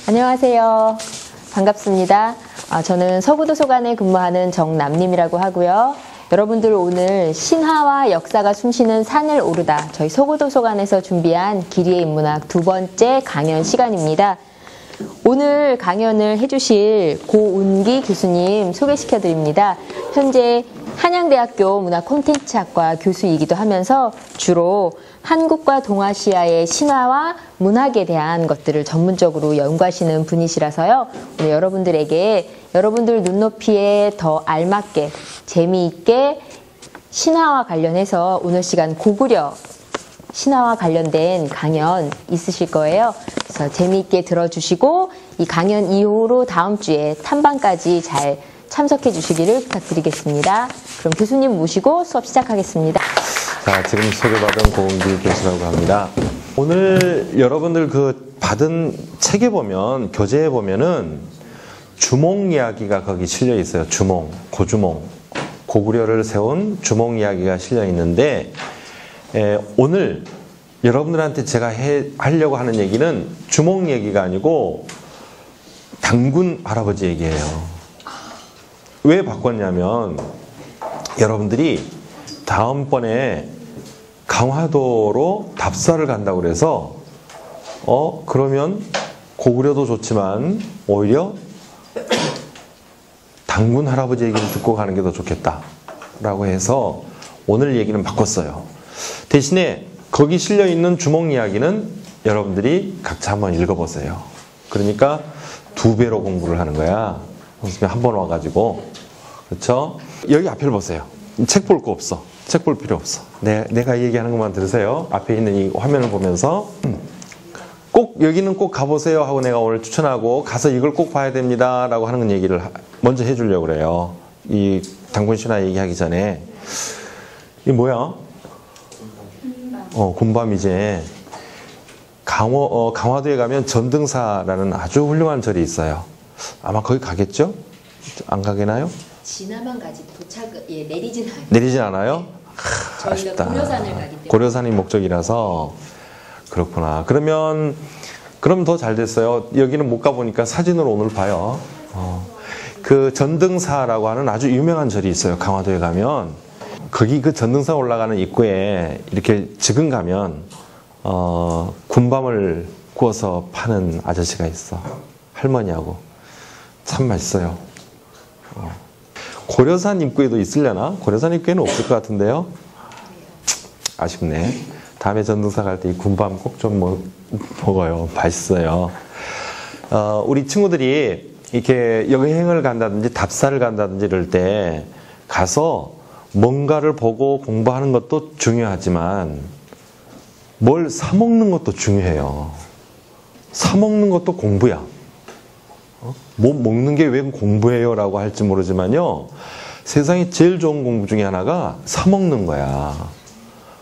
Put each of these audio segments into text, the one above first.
안녕하세요. 반갑습니다. 저는 서구도서관에 근무하는 정남림이라고 하고요. 여러분들 오늘 신화와 역사가 숨쉬는 산을 오르다 저희 서구도서관에서 준비한 길이의 인문학 두 번째 강연 시간입니다. 오늘 강연을 해주실 고운기 교수님 소개시켜 드립니다. 현재 한양대학교 문화콘텐츠학과 교수이기도 하면서 주로 한국과 동아시아의 신화와 문학에 대한 것들을 전문적으로 연구하시는 분이시라서요. 오늘 여러분들에게 여러분들 눈높이에 더 알맞게 재미있게 신화와 관련해서 오늘 시간 고구려 신화와 관련된 강연 있으실 거예요. 그래서 재미있게 들어주시고 이 강연 이후로 다음 주에 탐방까지 잘 참석해 주시기를 부탁드리겠습니다. 그럼 교수님 모시고 수업 시작하겠습니다. 자, 지금 소개받은 고은기 교수라고 합니다. 오늘 여러분들 받은 책에 보면, 교재에 보면은 주몽 이야기가 거기 실려 있어요. 주몽, 고주몽. 고구려를 세운 주몽 이야기가 실려 있는데, 오늘 여러분들한테 제가 하려고 하는 얘기는 주몽 얘기가 아니고 당군 할아버지 얘기예요. 왜 바꿨냐면 여러분들이 다음번에 강화도로 답사를 간다고 그래서 그러면 고구려도 좋지만 오히려 당군 할아버지 얘기를 듣고 가는 게 더 좋겠다 라고 해서 오늘 얘기는 바꿨어요. 대신에 거기 실려있는 주몽 이야기는 여러분들이 각자 한번 읽어보세요. 그러니까 2배로 공부를 하는 거야. 선생님이 한 번 와가지고. 그렇죠? 여기 앞을 보세요. 책 볼 거 없어. 책 볼 필요 없어. 내가 얘기하는 것만 들으세요. 앞에 있는 이 화면을 보면서 꼭 여기는 꼭 가보세요 하고 내가 오늘 추천하고 가서 이걸 꼭 봐야 됩니다 라고 하는 얘기를 먼저 해주려고 그래요. 이 당군신화 얘기하기 전에. 이 뭐야? 군밤이지. 강화도에 가면 전등사라는 아주 훌륭한 절이 있어요. 아마 거기 가겠죠? 안 가겠나요? 지나만 가지 내리진 않아요. 내리진 않아요? 저희가 아쉽다. 고려산을 가기 때문에. 고려산이 목적이라서 그렇구나. 그럼 더 잘 됐어요. 여기는 못 가보니까 사진으로 오늘 봐요. 그 전등사라고 하는 아주 유명한 절이 있어요. 강화도에 가면 거기 그 전등사 올라가는 입구에 이렇게 지금 가면 군밤을 구워서 파는 아저씨가 있어. 할머니하고 참 맛있어요. 고려산 입구에도 있으려나? 고려산 입구에는 없을 것 같은데요. 아쉽네. 다음에 전등사 갈 때 이 군밤 꼭 좀 먹어요. 맛있어요. 우리 친구들이 이렇게 여행을 간다든지 답사를 간다든지 이럴 때 가서 뭔가를 보고 공부하는 것도 중요하지만 뭘 사먹는 것도 중요해요. 사먹는 것도 공부야. 뭐 먹는 게 왜 공부예요? 라고 할지 모르지만요. 세상에 제일 좋은 공부 중에 하나가 사먹는 거야.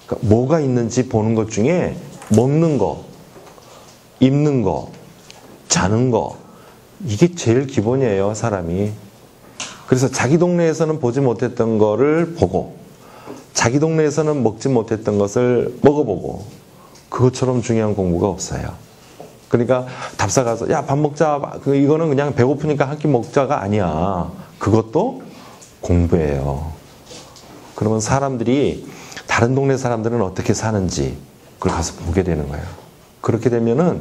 그러니까 뭐가 있는지 보는 것 중에 먹는 거, 입는 거, 자는 거 이게 제일 기본이에요. 사람이. 그래서 자기 동네에서는 보지 못했던 거를 보고 자기 동네에서는 먹지 못했던 것을 먹어보고 그것처럼 중요한 공부가 없어요. 그러니까 답사 가서 야 밥 먹자. 이거는 그냥 배고프니까 한 끼 먹자가 아니야. 그것도 공부예요. 그러면 사람들이 다른 동네 사람들은 어떻게 사는지 그걸 가서 보게 되는 거예요. 그렇게 되면은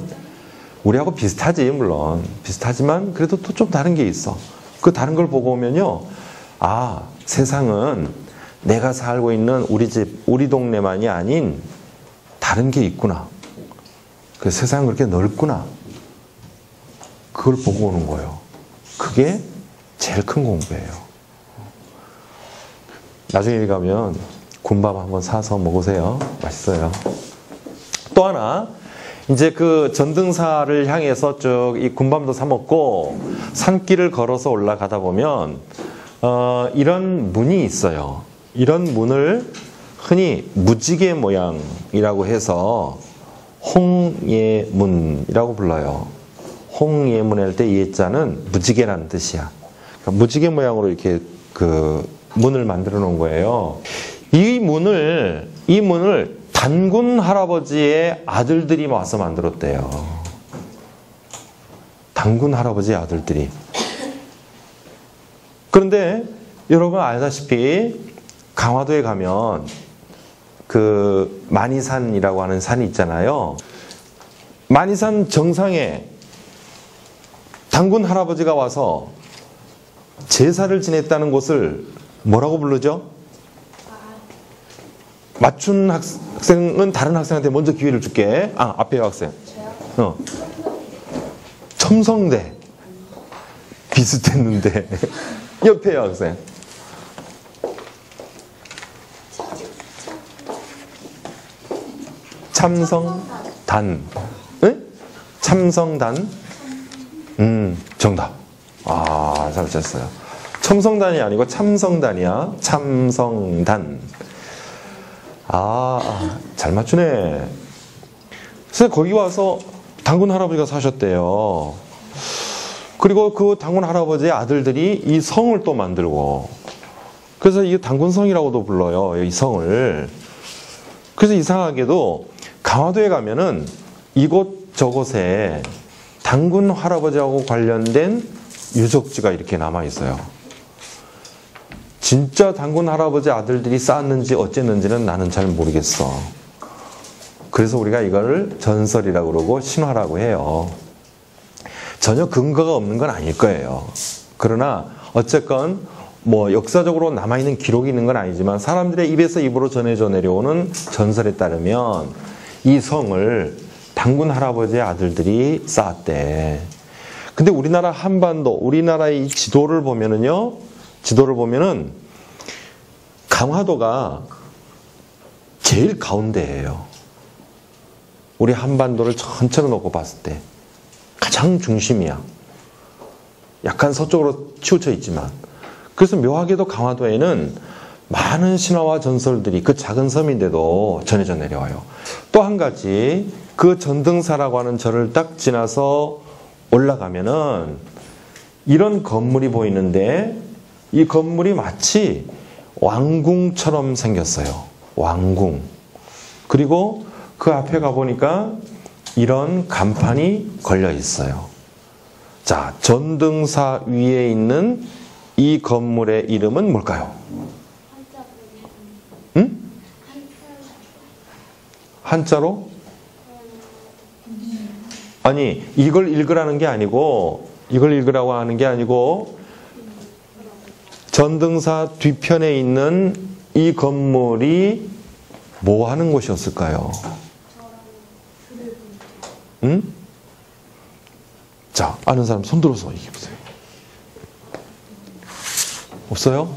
우리하고 비슷하지 물론. 비슷하지만 그래도 또 좀 다른 게 있어. 그 다른 걸 보고 오면요. 아, 세상은 내가 살고 있는 우리 집, 우리 동네만이 아닌 다른 게 있구나. 그 세상은 그렇게 넓구나. 그걸 보고 오는 거예요. 그게 제일 큰 공부예요. 나중에 가면 군밤 한번 사서 먹으세요. 맛있어요. 또 하나, 이제 그 전등사를 향해서 쭉 이 군밤도 사 먹고 산길을 걸어서 올라가다 보면 이런 문이 있어요. 이런 문을 흔히 무지개 모양이라고 해서 홍예문이라고 불러요. 홍예문 할 때 예자는 무지개라는 뜻이야. 그러니까 무지개 모양으로 이렇게 그 문을 만들어 놓은 거예요. 이 문을 단군 할아버지의 아들들이 와서 만들었대요. 단군 할아버지 아들들이. 그런데 여러분 알다시피 강화도에 가면 그 만이산이라고 하는 산이 있잖아요. 만이산 정상에 단군 할아버지가 와서 제사를 지냈다는 곳을 뭐라고 부르죠? 맞춘 학생은 다른 학생한테 먼저 기회를 줄게. 앞에 학생. 첨성대. 비슷했는데. 옆에 학생. 참성단. 네? 참성단. 정답. 잘 쳤어요. 첨성단이 아니고 참성단이야. 참성단. 잘 맞추네. 그래서 거기 와서 단군 할아버지가 사셨대요. 그리고 그 단군 할아버지의 아들들이 이 성을 또 만들고, 그래서 이게 단군성이라고도 불러요. 이 성을. 그래서 이상하게도 강화도에 가면은 이곳 저곳에 단군 할아버지하고 관련된 유적지가 이렇게 남아 있어요. 진짜 단군 할아버지 아들들이 쌓았는지 어쨌는지는 나는 잘 모르겠어. 그래서 우리가 이걸 전설이라고 그러고 신화라고 해요. 전혀 근거가 없는 건 아닐 거예요. 그러나 어쨌건 뭐 역사적으로 남아있는 기록이 있는 건 아니지만 사람들의 입에서 입으로 전해져 내려오는 전설에 따르면 이 성을 단군 할아버지의 아들들이 쌓았대. 근데 우리나라 한반도, 우리나라의 이 지도를 보면은요, 강화도가 제일 가운데예요. 우리 한반도를 전체로 놓고 봤을 때 가장 중심이야. 약간 서쪽으로 치우쳐 있지만. 그래서 묘하게도 강화도에는 많은 신화와 전설들이 그 작은 섬인데도 전해져 내려와요. 또 한 가지, 그 전등사라고 하는 절을 딱 지나서 올라가면은 이런 건물이 보이는데, 이 건물이 마치 왕궁처럼 생겼어요. 왕궁. 그리고 그 앞에 가보니까 이런 간판이 걸려 있어요. 자, 전등사 위에 있는 이 건물의 이름은 뭘까요? 응? 한자로? 아니, 이걸 읽으라는 게 아니고, 이걸 읽으라고 하는 게 아니고, 전등사 뒤편에 있는 이 건물이 뭐 하는 곳이었을까요? 응? 자, 아는 사람 손 들어서 얘기해보세요. 없어요?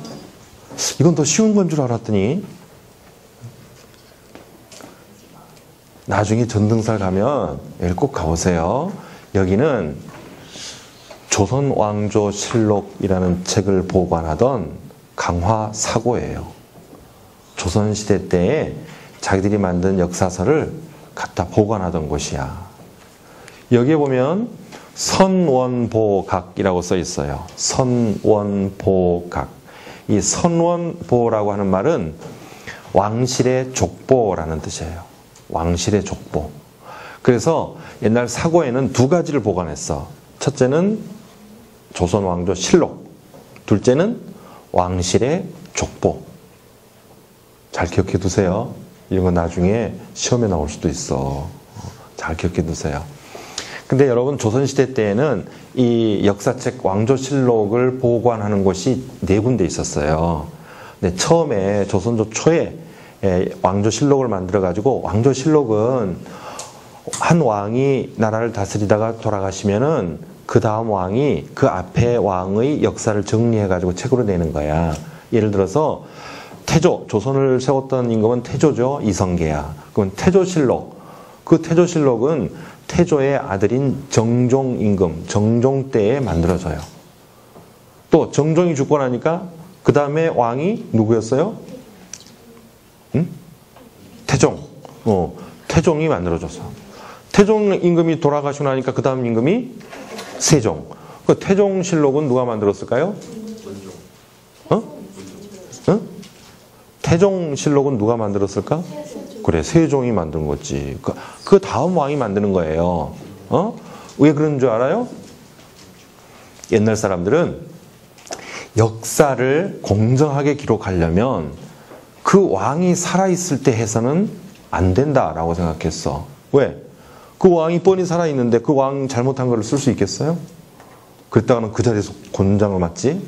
이건 더 쉬운 건 줄 알았더니 나중에 전등사 가면 여기 꼭 가보세요. 여기는 조선왕조실록이라는 책을 보관하던 강화사고예요. 조선시대 때에 자기들이 만든 역사서를 갖다 보관하던 곳이야. 여기에 보면 선원보각이라고 써 있어요. 선원보각. 이 선원보라고 하는 말은 왕실의 족보라는 뜻이에요. 왕실의 족보. 그래서 옛날 사고에는 두 가지를 보관했어. 첫째는 조선왕조실록, 둘째는 왕실의 족보. 잘 기억해 두세요. 이런 거 나중에 시험에 나올 수도 있어. 잘 기억해 두세요. 근데 여러분, 조선시대 때에는 이 역사책 왕조실록을 보관하는 곳이 4군데 있었어요. 근데 처음에 조선조 초에 왕조실록을 만들어가지고, 왕조실록은 한 왕이 나라를 다스리다가 돌아가시면은 그 다음 왕이 그 앞에 왕의 역사를 정리해가지고 책으로 내는 거야. 예를 들어서 태조, 조선을 세웠던 임금은 태조죠. 이성계야. 그건 태조실록. 그 태조실록은 태조의 아들인 정종 임금, 정종 때에 만들어져요. 또 정종이 죽고 나니까 그 다음에 왕이 누구였어요? 응? 태종. 태종이 만들어졌어. 태종 임금이 돌아가시고 나니까 그 다음 임금이 세종. 그 태종실록은 누가 만들었을까요? 태종실록은 누가 만들었을까? 그래, 세종이 만든 거지. 그 다음 왕이 만드는 거예요. 왜 그런 줄 알아요? 옛날 사람들은 역사를 공정하게 기록하려면 그 왕이 살아있을 때 해서는 안 된다라고 생각했어. 왜? 그 왕이 뻔히 살아있는데 그 왕 잘못한 걸 쓸 수 있겠어요? 그랬다가는 그 자리에서 곤장을 맞지?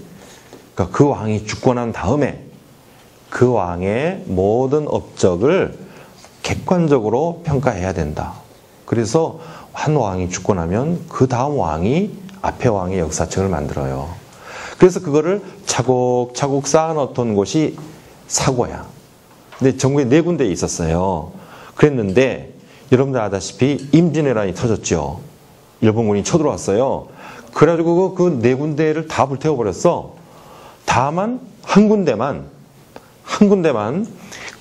그러니까 그 왕이 죽고 난 다음에 그 왕의 모든 업적을 객관적으로 평가해야 된다. 그래서 한 왕이 죽고 나면 그 다음 왕이 앞에 왕의 역사책을 만들어요. 그래서 그거를 차곡차곡 쌓아놓던 곳이 사고야. 근데 전국에 4군데에 있었어요. 그랬는데 여러분들 아다시피 임진왜란이 터졌죠. 일본군이 쳐들어왔어요. 그래가지고 그 4군데를 다 불태워버렸어. 다만 한 군데만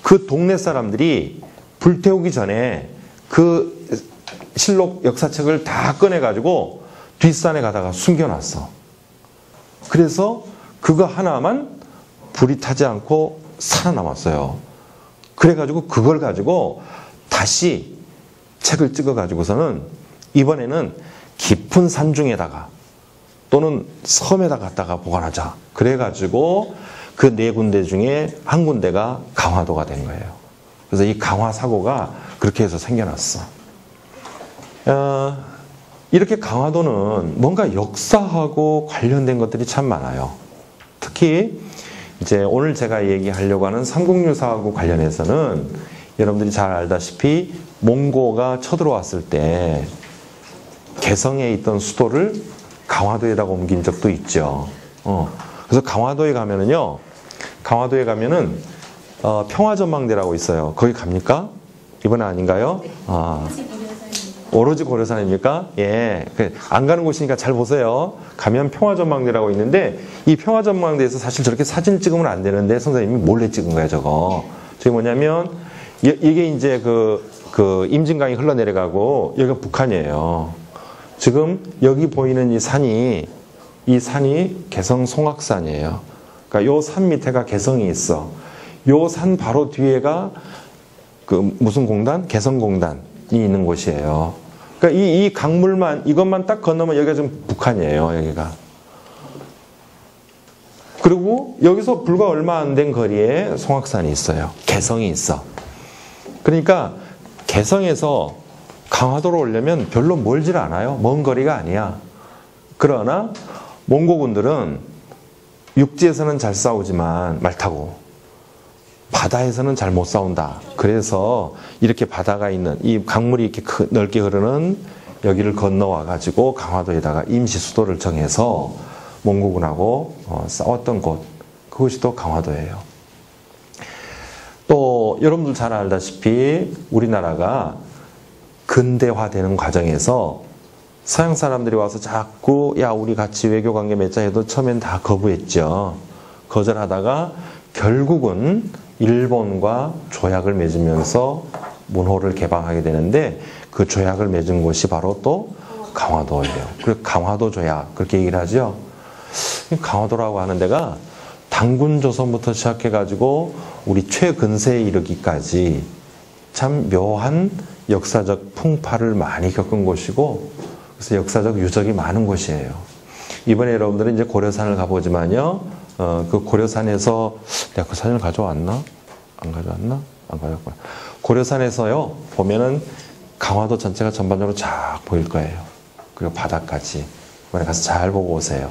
그 동네 사람들이 불태우기 전에 그 실록 역사책을 다 꺼내가지고 뒷산에 가다가 숨겨놨어. 그래서 그거 하나만 불이 타지 않고 살아남았어요. 그래가지고 그걸 가지고 다시 책을 찍어가지고서는 이번에는 깊은 산중에다가 또는 섬에다 갖다가 보관하자. 그래가지고 그 4군데 중에 한 군데가 강화도가 된 거예요. 그래서 이 강화 사고가 그렇게 해서 생겨났어. 이렇게 강화도는 뭔가 역사하고 관련된 것들이 참 많아요. 특히 이제 오늘 제가 얘기하려고 하는 삼국유사하고 관련해서는 여러분들이 잘 알다시피 몽고가 쳐들어왔을 때 개성에 있던 수도를 강화도에다가 옮긴 적도 있죠. 그래서 강화도에 가면은 평화전망대라고 있어요. 거기 갑니까? 이번에 아닌가요? 오로지 고려산입니까? 예. 안 가는 곳이니까 잘 보세요. 가면 평화전망대라고 있는데 이 평화전망대에서 사실 저렇게 사진 찍으면 안 되는데 선생님이 몰래 찍은 거예요, 저거. 저게 뭐냐면 이게 이제 그 임진강이 흘러내려가고 여기가 북한이에요. 지금 여기 보이는 이 산이 개성 송악산이에요. 그러니까 요 산 밑에가 개성이 있어. 요 산 바로 뒤에가 그 무슨 공단? 개성공단이 있는 곳이에요. 그러니까 이 강물만 이것만 딱 건너면 여기가 지금 북한이에요. 여기가. 그리고 여기서 불과 얼마 안 된 거리에 송악산이 있어요. 개성이 있어. 그러니까 개성에서 강화도로 오려면 별로 멀질 않아요. 먼 거리가 아니야. 그러나 몽고군들은 육지에서는 잘 싸우지만 말 타고 바다에서는 잘 못 싸운다. 그래서 이렇게 바다가 있는 이 강물이 이렇게 넓게 흐르는 여기를 건너와 가지고 강화도에다가 임시 수도를 정해서 몽고군하고 싸웠던 곳, 그것이 또 강화도예요. 또 여러분들 잘 알다시피 우리나라가 근대화되는 과정에서 서양 사람들이 와서 자꾸 야 우리 같이 외교관계 맺자 해도 처음엔 다 거부했죠. 거절하다가 결국은 일본과 조약을 맺으면서 문호를 개방하게 되는데 그 조약을 맺은 곳이 바로 또 강화도예요. 그래서 강화도 조약 그렇게 얘기를 하죠. 강화도라고 하는 데가 단군 조선부터 시작해가지고 우리 최근세에 이르기까지 참 묘한 역사적 풍파를 많이 겪은 곳이고 그래서 역사적 유적이 많은 곳이에요. 이번에 여러분들은 이제 고려산을 가보지만요. 그 고려산에서 내가 그 사진을 가져왔나? 안 가져왔나? 안 가져왔구나. 고려산에서요. 보면은 강화도 전체가 전반적으로 쫙 보일 거예요. 그리고 바다까지. 이번에 가서 잘 보고 오세요.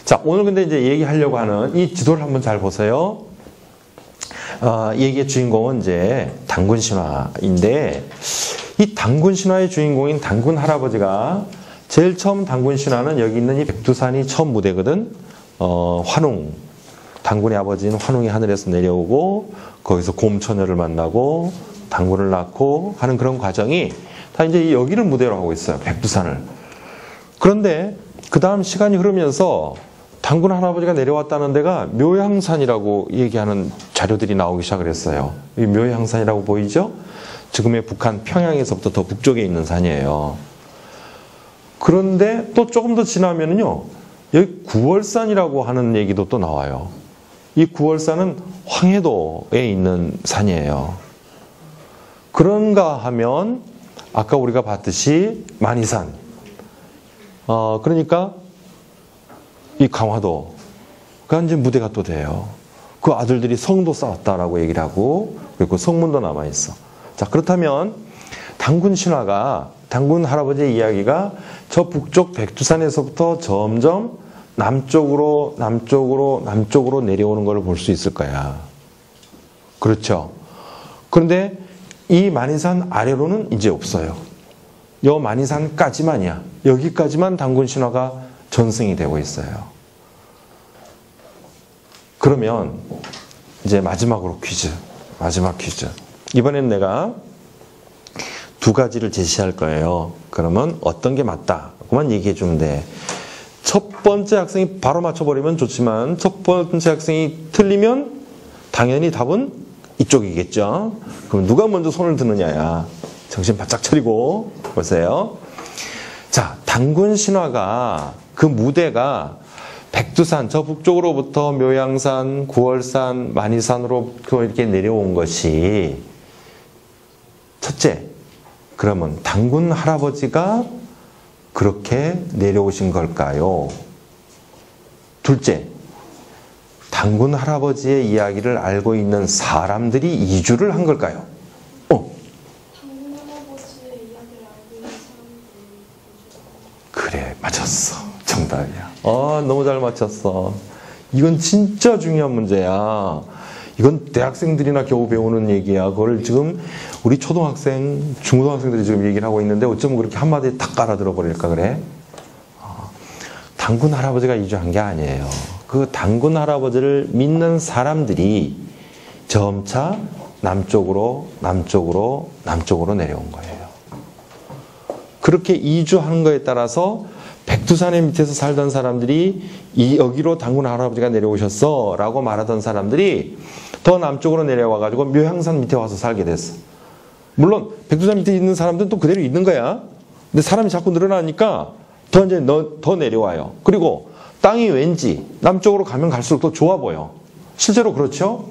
자, 오늘 근데 이제 얘기하려고 하는 이 지도를 한번 잘 보세요. 얘기의 주인공은 이제 단군 신화인데 이 단군 신화의 주인공인 단군 할아버지가 제일 처음 단군 신화는 여기 있는 이 백두산이 처음 무대거든. 환웅, 단군의 아버지인 환웅이 하늘에서 내려오고 거기서 곰처녀를 만나고 단군을 낳고 하는 그런 과정이 다 이제 여기를 무대로 하고 있어요. 백두산을. 그런데 그 다음 시간이 흐르면서 단군 할아버지가 내려왔다는 데가 묘향산이라고 얘기하는 자료들이 나오기 시작을 했어요. 이 묘향산이라고 보이죠? 지금의 북한 평양에서부터 더 북쪽에 있는 산이에요. 그런데 또 조금 더 지나면은요, 여기 구월산이라고 하는 얘기도 또 나와요. 이 구월산은 황해도에 있는 산이에요. 그런가 하면 아까 우리가 봤듯이 만이산. 그러니까 이 강화도가 이제 무대가 또 돼요. 그 아들들이 성도 쌓았다라고 얘기를 하고, 그리고 성문도 남아있어. 자, 그렇다면 단군 신화가, 단군 할아버지의 이야기가 저 북쪽 백두산에서부터 점점 남쪽으로 내려오는 걸 볼 수 있을 거야. 그렇죠. 그런데 이 만이산 아래로는 이제 없어요. 요 만이산까지만이야. 여기까지만 단군 신화가 전승이 되고 있어요. 그러면 이제 마지막 퀴즈. 이번엔 내가 두 가지를 제시할 거예요. 그러면 어떤 게 맞다? 그만 얘기해 주면 돼. 첫 번째 학생이 바로 맞춰버리면 좋지만 첫 번째 학생이 틀리면 당연히 답은 이쪽이겠죠. 그럼 누가 먼저 손을 드느냐야. 정신 바짝 차리고 보세요. 자, 단군 신화가 그 무대가 백두산 저 북쪽으로부터 묘양산, 구월산, 만이산으로 이렇게 내려온 것이 첫째, 그러면 단군 할아버지가 그렇게 내려오신 걸까요? 둘째, 단군 할아버지의 이야기를 알고 있는 사람들이 이주를 한 걸까요? 단군 할아버지의 이야기를 알고 있는 사람들이 그래, 맞췄어. 정답이야. 너무 잘 맞췄어. 이건 진짜 중요한 문제야. 이건 대학생들이나 겨우 배우는 얘기야. 그걸 지금 우리 초등학생, 중고등학생들이 지금 얘기를 하고 있는데 어쩌면 그렇게 한마디에 탁 알아들어 버릴까 그래? 단군 할아버지가 이주한 게 아니에요. 그 단군 할아버지를 믿는 사람들이 점차 남쪽으로 내려온 거예요. 그렇게 이주하는 거에 따라서 백두산의 밑에서 살던 사람들이 여기로 단군 할아버지가 내려오셨어 라고 말하던 사람들이 더 남쪽으로 내려와가지고 묘향산 밑에 와서 살게 됐어. 물론 백두산 밑에 있는 사람들은 또 그대로 있는 거야. 근데 사람이 자꾸 늘어나니까 더 내려와요. 그리고 땅이 왠지 남쪽으로 가면 갈수록 더 좋아 보여. 실제로 그렇죠?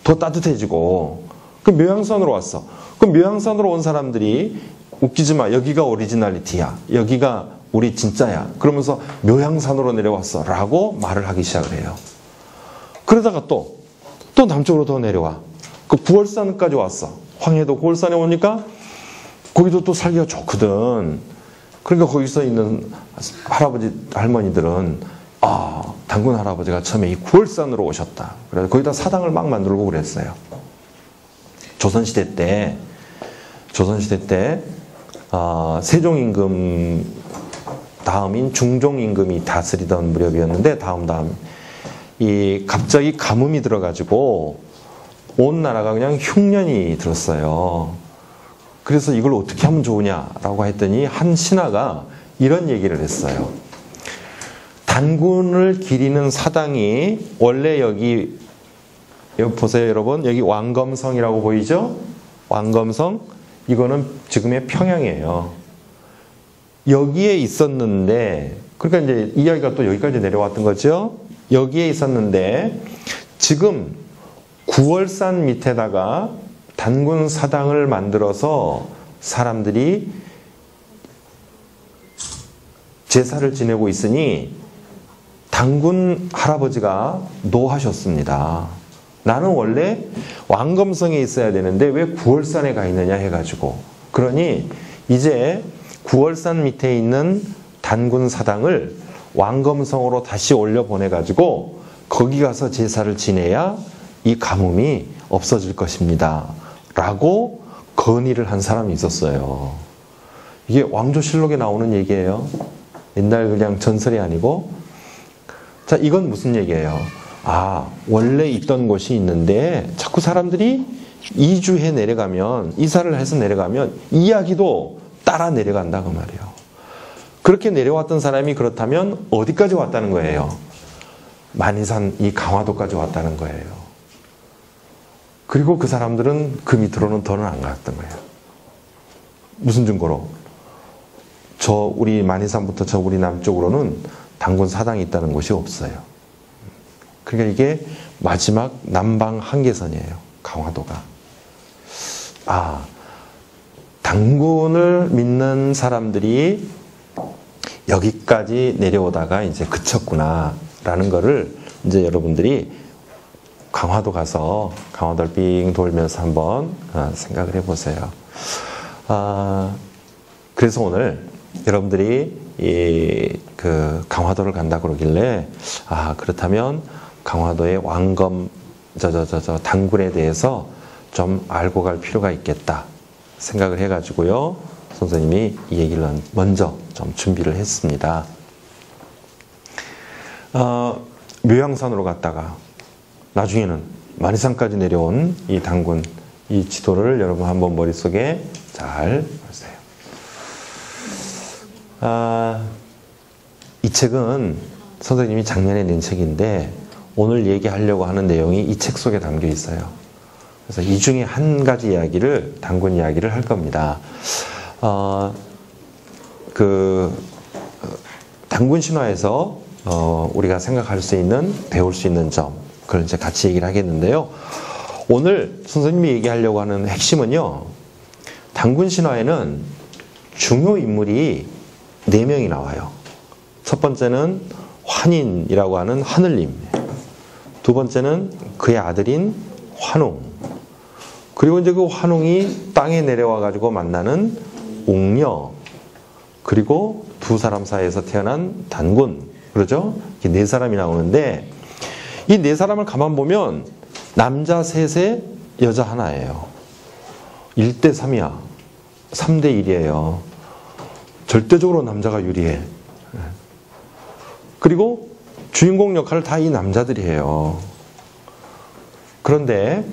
더 따뜻해지고. 그럼 묘향산으로 왔어. 그럼 묘향산으로 온 사람들이 웃기지 마. 여기가 오리지널리티야. 여기가 우리 진짜야. 그러면서 묘향산으로 내려왔어. 라고 말을 하기 시작을 해요. 그러다가 또 남쪽으로 더 내려와. 그 구월산까지 왔어. 황해도 구월산에 오니까 거기도 또 살기가 좋거든. 그러니까 거기서 있는 할아버지, 할머니들은 단군 할아버지가 처음에 이 구월산으로 오셨다. 그래서 거기다 사당을 막 만들고 그랬어요. 조선시대 때 세종임금 다음인 중종임금이 다스리던 무렵이었는데 이 갑자기 가뭄이 들어가지고 온 나라가 그냥 흉년이 들었어요. 그래서 이걸 어떻게 하면 좋으냐라고 했더니 한 신하가 이런 얘기를 했어요. 단군을 기리는 사당이 원래 여기 보세요 여러분. 여기 왕검성이라고 보이죠? 왕검성. 이거는 지금의 평양이에요. 여기에 있었는데, 그러니까 이제 이야기가 또 여기까지 내려왔던 거죠. 여기에 있었는데 지금 구월산 밑에다가 단군 사당을 만들어서 사람들이 제사를 지내고 있으니 단군 할아버지가 노하셨습니다. 나는 원래 왕검성에 있어야 되는데 왜 구월산에 가 있느냐 해가지고, 그러니 이제 구월산 밑에 있는 단군 사당을 왕검성으로 다시 올려보내가지고 거기 가서 제사를 지내야 이 가뭄이 없어질 것입니다 라고 건의를 한 사람이 있었어요. 이게 왕조실록에 나오는 얘기예요. 옛날 그냥 전설이 아니고. 자, 이건 무슨 얘기예요? 원래 있던 곳이 있는데 자꾸 사람들이 이주해 내려가면, 이사를 해서 내려가면 이야기도 따라 내려간다 그 말이에요. 그렇게 내려왔던 사람이 그렇다면 어디까지 왔다는 거예요? 만이산 이 강화도까지 왔다는 거예요. 그리고 그 사람들은 그 밑으로는 더는 안 갔던 거예요. 무슨 증거로? 우리 만이산부터 저 우리 남쪽으로는 단군 사당이 있다는 곳이 없어요. 그러니까 이게 마지막 남방 한계선이에요. 강화도가. 단군을 믿는 사람들이 여기까지 내려오다가 이제 그쳤구나. 라는 거를 이제 여러분들이 강화도 가서 강화도를 삥 돌면서 한번 생각을 해보세요. 그래서 오늘 여러분들이 그 강화도를 간다 그러길래 그렇다면 강화도의 왕검 단군에 대해서 좀 알고 갈 필요가 있겠다 생각을 해가지고요. 선생님이 이 얘기를 먼저 좀 준비를 했습니다. 묘양산으로 갔다가 나중에는 만이산까지 내려온 이 단군, 이 지도를 여러분 한번 머릿속에 잘 보세요. 이 책은 선생님이 작년에 낸 책인데 오늘 얘기하려고 하는 내용이 이 책 속에 담겨 있어요. 그래서 이 중에 한 가지 이야기를, 단군 이야기를 할 겁니다. 단군 신화에서 우리가 생각할 수 있는, 배울 수 있는 점, 그걸 이제 같이 얘기를 하겠는데요. 오늘 선생님이 얘기하려고 하는 핵심은요, 단군 신화에는 중요 인물이 4명이 나와요. 첫 번째는 환인이라고 하는 하늘님, 두 번째는 그의 아들인 환웅, 그리고 이제 그 환웅이 땅에 내려와 가지고 만나는 옥녀, 그리고 두 사람 사이에서 태어난 단군, 그러죠? 이렇게 4사람이 나오는데 이 4사람을 가만 보면 남자 3에 여자 하나예요. 1대 3이야. 3대 1이에요. 절대적으로 남자가 유리해. 그리고 주인공 역할을 다 이 남자들이 해요. 그런데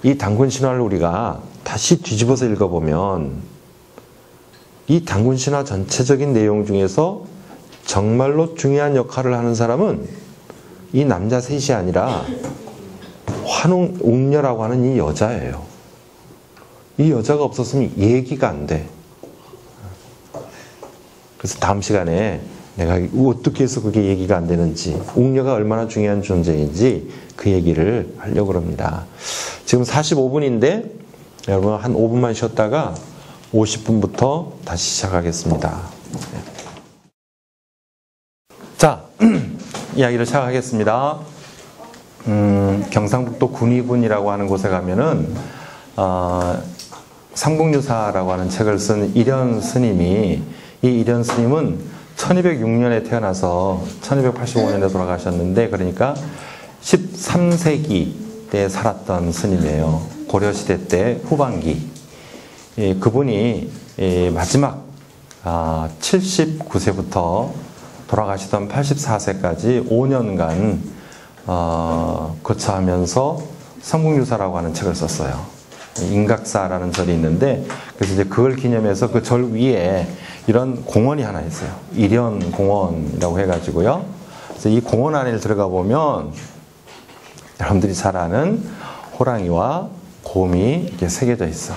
이 단군 신화를 우리가 다시 뒤집어서 읽어보면 이 단군 신화 전체적인 내용 중에서 정말로 중요한 역할을 하는 사람은 이 남자 3이 아니라 환웅, 옥녀라고 하는 이 여자예요. 이 여자가 없었으면 얘기가 안 돼. 그래서 다음 시간에 내가 어떻게 해서 그게 얘기가 안 되는지, 옥녀가 얼마나 중요한 존재인지 그 얘기를 하려고 합니다. 지금 45분인데 여러분 한 5분만 쉬었다가 50분부터 다시 시작하겠습니다. 자, 이야기를 시작하겠습니다. 경상북도 군위군이라고 하는 곳에 가면은 삼국유사라고 하는 책을 쓴 이련 스님이, 이 이련 스님은 1206년에 태어나서 1285년에 돌아가셨는데, 그러니까 13세기 때 살았던 스님이에요. 고려시대 때 후반기. 그분이 마지막 79세부터 돌아가시던 84세까지 5년간 거처하면서 삼국유사라고 하는 책을 썼어요. 인각사라는 절이 있는데, 그래서 이제 그걸 기념해서 그 절 위에 이런 공원이 하나 있어요. 일연공원이라고 해가지고요. 그래서 이 공원 안에 들어가 보면 여러분들이 잘 아는 호랑이와 곰이 이렇게 새겨져 있어.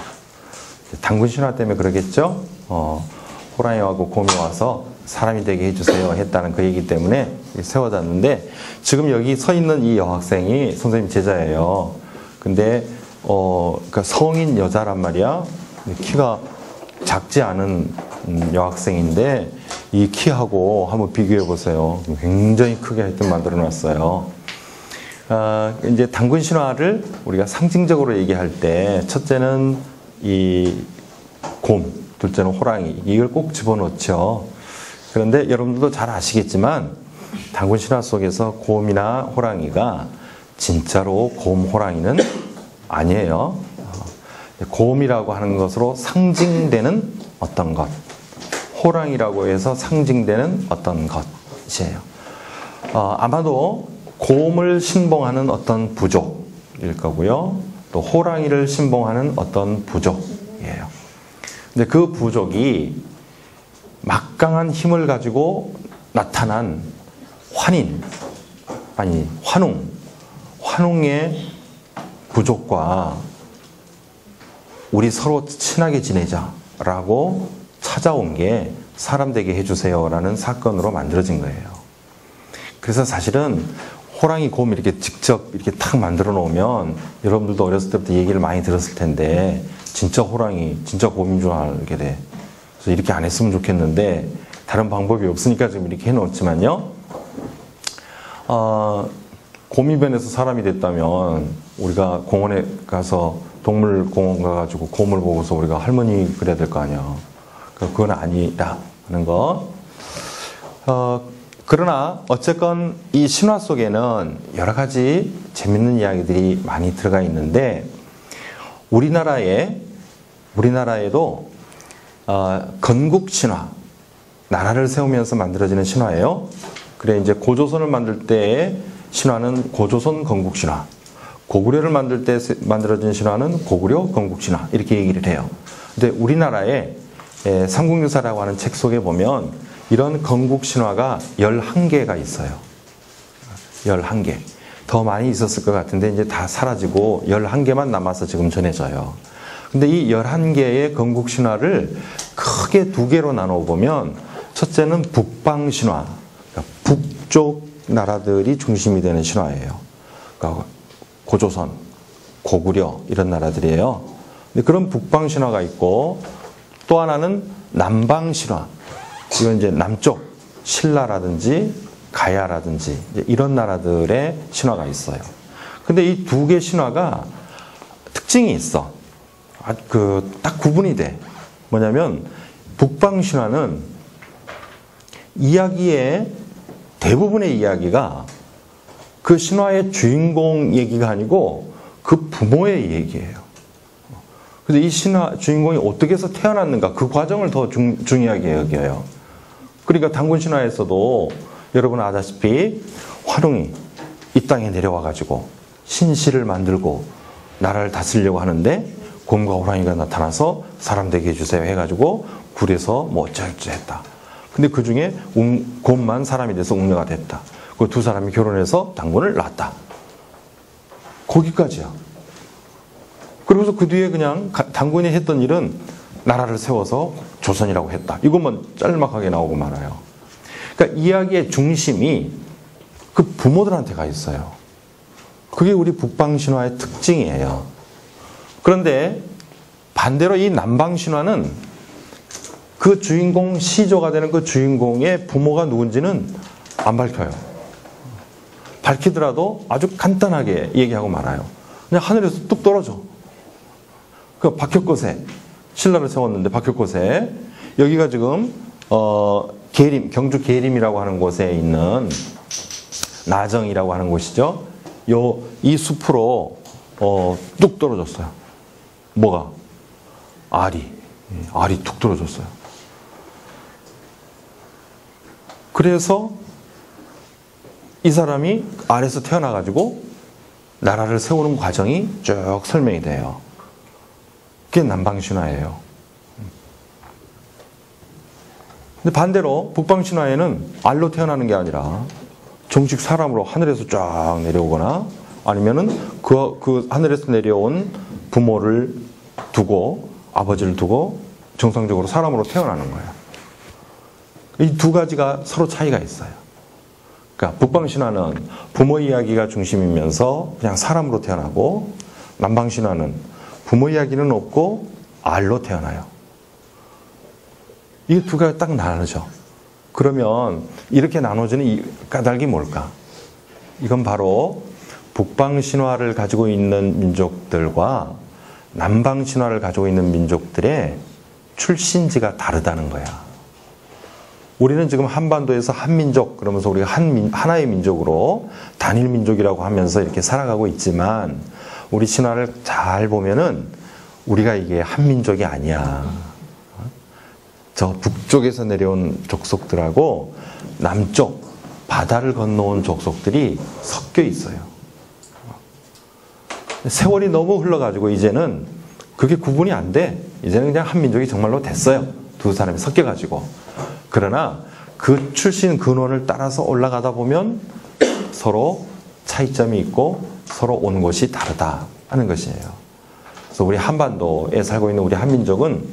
단군 신화 때문에 그러겠죠? 호랑이와 곰이 와서 사람이 되게 해주세요 했다는 그 얘기 때문에 세워졌는데, 지금 여기 서 있는 이 여학생이 선생님 제자예요. 근데 그러니까 성인 여자란 말이야. 키가 작지 않은 여학생인데 이 키하고 한번 비교해 보세요. 굉장히 크게 하여튼 만들어 놨어요. 이제 단군 신화를 우리가 상징적으로 얘기할 때 첫째는 이 곰, 둘째는 호랑이, 이걸 꼭 집어넣죠. 그런데 여러분들도 잘 아시겠지만 단군 신화 속에서 곰이나 호랑이가 진짜로 곰, 호랑이는 아니에요. 곰이라고 하는 것으로 상징되는 어떤 것, 호랑이라고 해서 상징되는 어떤 것이에요. 아마도 곰을 신봉하는 어떤 부족일 거고요. 또 호랑이를 신봉하는 어떤 부족이에요. 근데 그 부족이 막강한 힘을 가지고 나타난 환웅의 부족과 우리 서로 친하게 지내자라고 찾아온 게 사람 되게 해주세요라는 사건으로 만들어진 거예요. 그래서 사실은 호랑이, 곰 이렇게 직접 이렇게 탁 만들어 놓으면 여러분들도 어렸을 때부터 얘기를 많이 들었을 텐데 진짜 호랑이, 진짜 곰인 줄 알게 돼. 그래서 이렇게 안 했으면 좋겠는데 다른 방법이 없으니까 지금 이렇게 해놓았지만요. 곰이변에서 사람이 됐다면 우리가 공원에 가서 동물공원 가가지고 곰을 보고서 우리가 할머니 그래야 될 거 아니야. 그건 아니다 하는 거. 그러나 어쨌건 이 신화 속에는 여러 가지 재밌는 이야기들이 많이 들어가 있는데 우리나라에도 건국 신화, 나라를 세우면서 만들어지는 신화예요. 그래 이제 고조선을 만들 때의 신화는 고조선 건국 신화, 고구려를 만들 때 만들어진 신화는 고구려 건국 신화 이렇게 얘기를 해요. 근데 우리나라의 삼국유사라고 하는 책 속에 보면 이런 건국 신화가 11개가 있어요. 11개. 더 많이 있었을 것 같은데 이제 다 사라지고 11개만 남아서 지금 전해져요. 근데 이 11개의 건국 신화를 크게 두 개로 나눠 보면 첫째는 북방 신화. 그러니까 북쪽 나라들이 중심이 되는 신화예요. 그러니까 고조선, 고구려 이런 나라들이에요. 근데 그런 북방 신화가 있고 또 하나는 남방 신화. 이건 이제 남쪽 신라라든지 가야라든지 이런 나라들의 신화가 있어요. 근데 이 두 개 신화가 특징이 있어. 딱 구분이 돼. 뭐냐면 북방 신화는 이야기의 대부분의 이야기가 그 신화의 주인공 얘기가 아니고 그 부모의 얘기예요. 근데 이 신화 주인공이 어떻게 해서 태어났는가 그 과정을 더 중요하게 여겨요. 그러니까 단군 신화에서도 여러분 아다시피 환웅이 이 땅에 내려와 가지고 신실을 만들고 나라를 다스리려고 하는데 곰과 호랑이가 나타나서 사람 되게 해주세요 해가지고 굴에서 뭐 어쩌고저쩌고 했다. 근데 그 중에 곰만 사람이 돼서 웅녀가 됐다. 그 두 사람이 결혼해서 단군을 낳았다. 거기까지야. 그러고서 그 뒤에 그냥 단군이 했던 일은 나라를 세워서 조선이라고 했다. 이것만 짤막하게 나오고 말아요. 그러니까 이야기의 중심이 그 부모들한테 가 있어요. 그게 우리 북방신화의 특징이에요. 그런데 반대로 이 남방신화는 그 주인공 시조가 되는 그 주인공의 부모가 누군지는 안 밝혀요. 밝히더라도 아주 간단하게 얘기하고 말아요. 그냥 하늘에서 뚝 떨어져. 그 박혁거세, 신라를 세웠는데 박혁거세, 여기가 지금 계림, 경주 계림이라고 하는 곳에 있는 나정이라고 하는 곳이죠. 이 숲으로 뚝 떨어졌어요. 뭐가? 알이 뚝 떨어졌어요. 그래서 이 사람이 알에서 태어나가지고 나라를 세우는 과정이 쭉 설명이 돼요. 그게 남방신화예요. 근데 반대로 북방신화에는 알로 태어나는 게 아니라 정식 사람으로 하늘에서 쫙 내려오거나 아니면은 그 하늘에서 내려온 부모를 두고 아버지를 두고 정상적으로 사람으로 태어나는 거예요. 이 두 가지가 서로 차이가 있어요. 그러니까 북방신화는 부모 이야기가 중심이면서 그냥 사람으로 태어나고 남방신화는 부모 이야기는 없고 알로 태어나요. 이 두 가지가 딱 나눠져. 그러면 이렇게 나눠지는 이 까닭이 뭘까? 이건 바로 북방신화를 가지고 있는 민족들과 남방신화를 가지고 있는 민족들의 출신지가 다르다는 거야. 우리는 지금 한반도에서 한민족, 그러면서 우리가 하나의 민족으로 단일 민족이라고 하면서 이렇게 살아가고 있지만 우리 신화를 잘 보면은 우리가 이게 한민족이 아니야. 저 북쪽에서 내려온 족속들하고 남쪽 바다를 건너온 족속들이 섞여 있어요. 세월이 너무 흘러가지고 이제는 그게 구분이 안 돼. 이제는 그냥 한민족이 정말로 됐어요. 두 사람이 섞여가지고. 그러나 그 출신 근원을 따라서 올라가다 보면 서로 차이점이 있고 서로 온 곳이 다르다 하는 것이에요. 그래서 우리 한반도에 살고 있는 우리 한민족은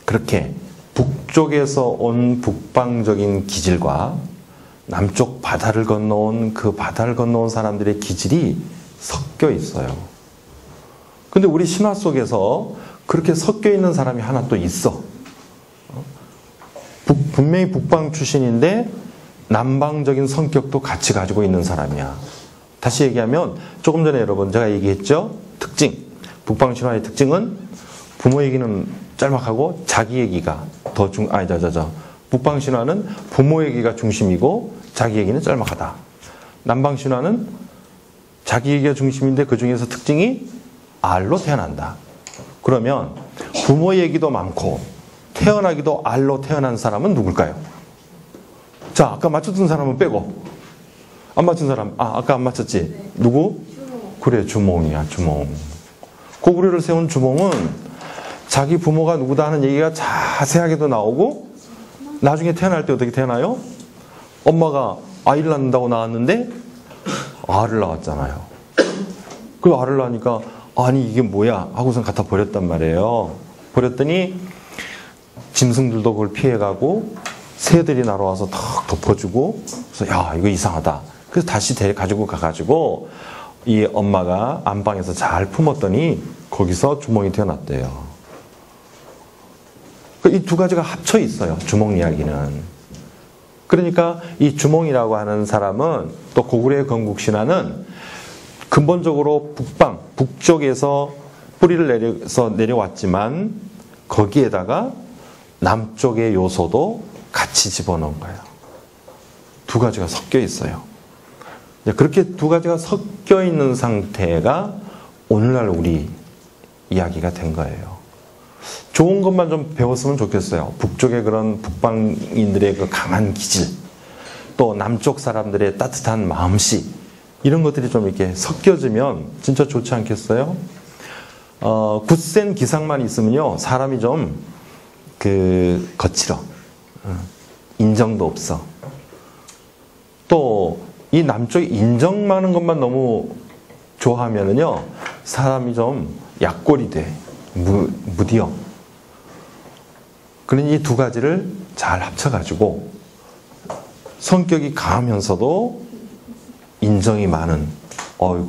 그렇게 북쪽에서 온 북방적인 기질과 남쪽 바다를 건너온 그 바다를 건너온 사람들의 기질이 섞여 있어요. 근데 우리 신화 속에서 그렇게 섞여 있는 사람이 하나 또 있어. 분명히 북방 출신인데 남방적인 성격도 같이 가지고 있는 사람이야. 다시 얘기하면 조금 전에 여러분 제가 얘기했죠? 특징. 북방신화의 특징은 부모 얘기는 짤막하고 자기 얘기가 더 북방신화는 부모 얘기가 중심이고 자기 얘기는 짤막하다. 남방신화는 자기 얘기가 중심인데 그 중에서 특징이 알로 태어난다. 그러면 부모 얘기도 많고 태어나기도 알로 태어난 사람은 누굴까요? 자, 아까 맞췄던 사람은 빼고 안 맞춘 사람, 아까 안 맞췄지? 네. 누구? 주몽. 그래, 주몽이야, 주몽. 고구려를 세운 주몽은 자기 부모가 누구다 하는 얘기가 자세하게도 나오고 나중에 태어날 때 어떻게 태어나요? 엄마가 아이를 낳는다고 나왔는데 알을 낳았잖아요. 그 알을 낳으니까 아니 이게 뭐야 하고선 갖다 버렸단 말이에요. 버렸더니 짐승들도 그걸 피해가고 새들이 날아와서 탁 덮어주고 그래서 야 이거 이상하다. 그래서 다시 가지고 가가지고 이 엄마가 안방에서 잘 품었더니 거기서 주몽이 태어났대요. 이 두 가지가 합쳐 있어요. 주몽 이야기는. 그러니까 이 주몽이라고 하는 사람은 또 고구려의 건국신화는 근본적으로 북쪽에서 뿌리를 내려왔지만 거기에다가 남쪽의 요소도 같이 집어넣은 거예요. 두 가지가 섞여 있어요. 그렇게 두 가지가 섞여 있는 상태가 오늘날 우리 이야기가 된 거예요. 좋은 것만 좀 배웠으면 좋겠어요. 북쪽의 그런 북방인들의 그 강한 기질, 또 남쪽 사람들의 따뜻한 마음씨, 이런 것들이 좀 이렇게 섞여지면 진짜 좋지 않겠어요? 굳센 기상만 있으면요, 사람이 좀 거칠어. 인정도 없어. 또 이 남쪽이 인정 많은 것만 너무 좋아하면은요, 사람이 좀 약골이 돼. 무디어. 그러니 이 두 가지를 잘 합쳐가지고 성격이 강하면서도 인정이 많은,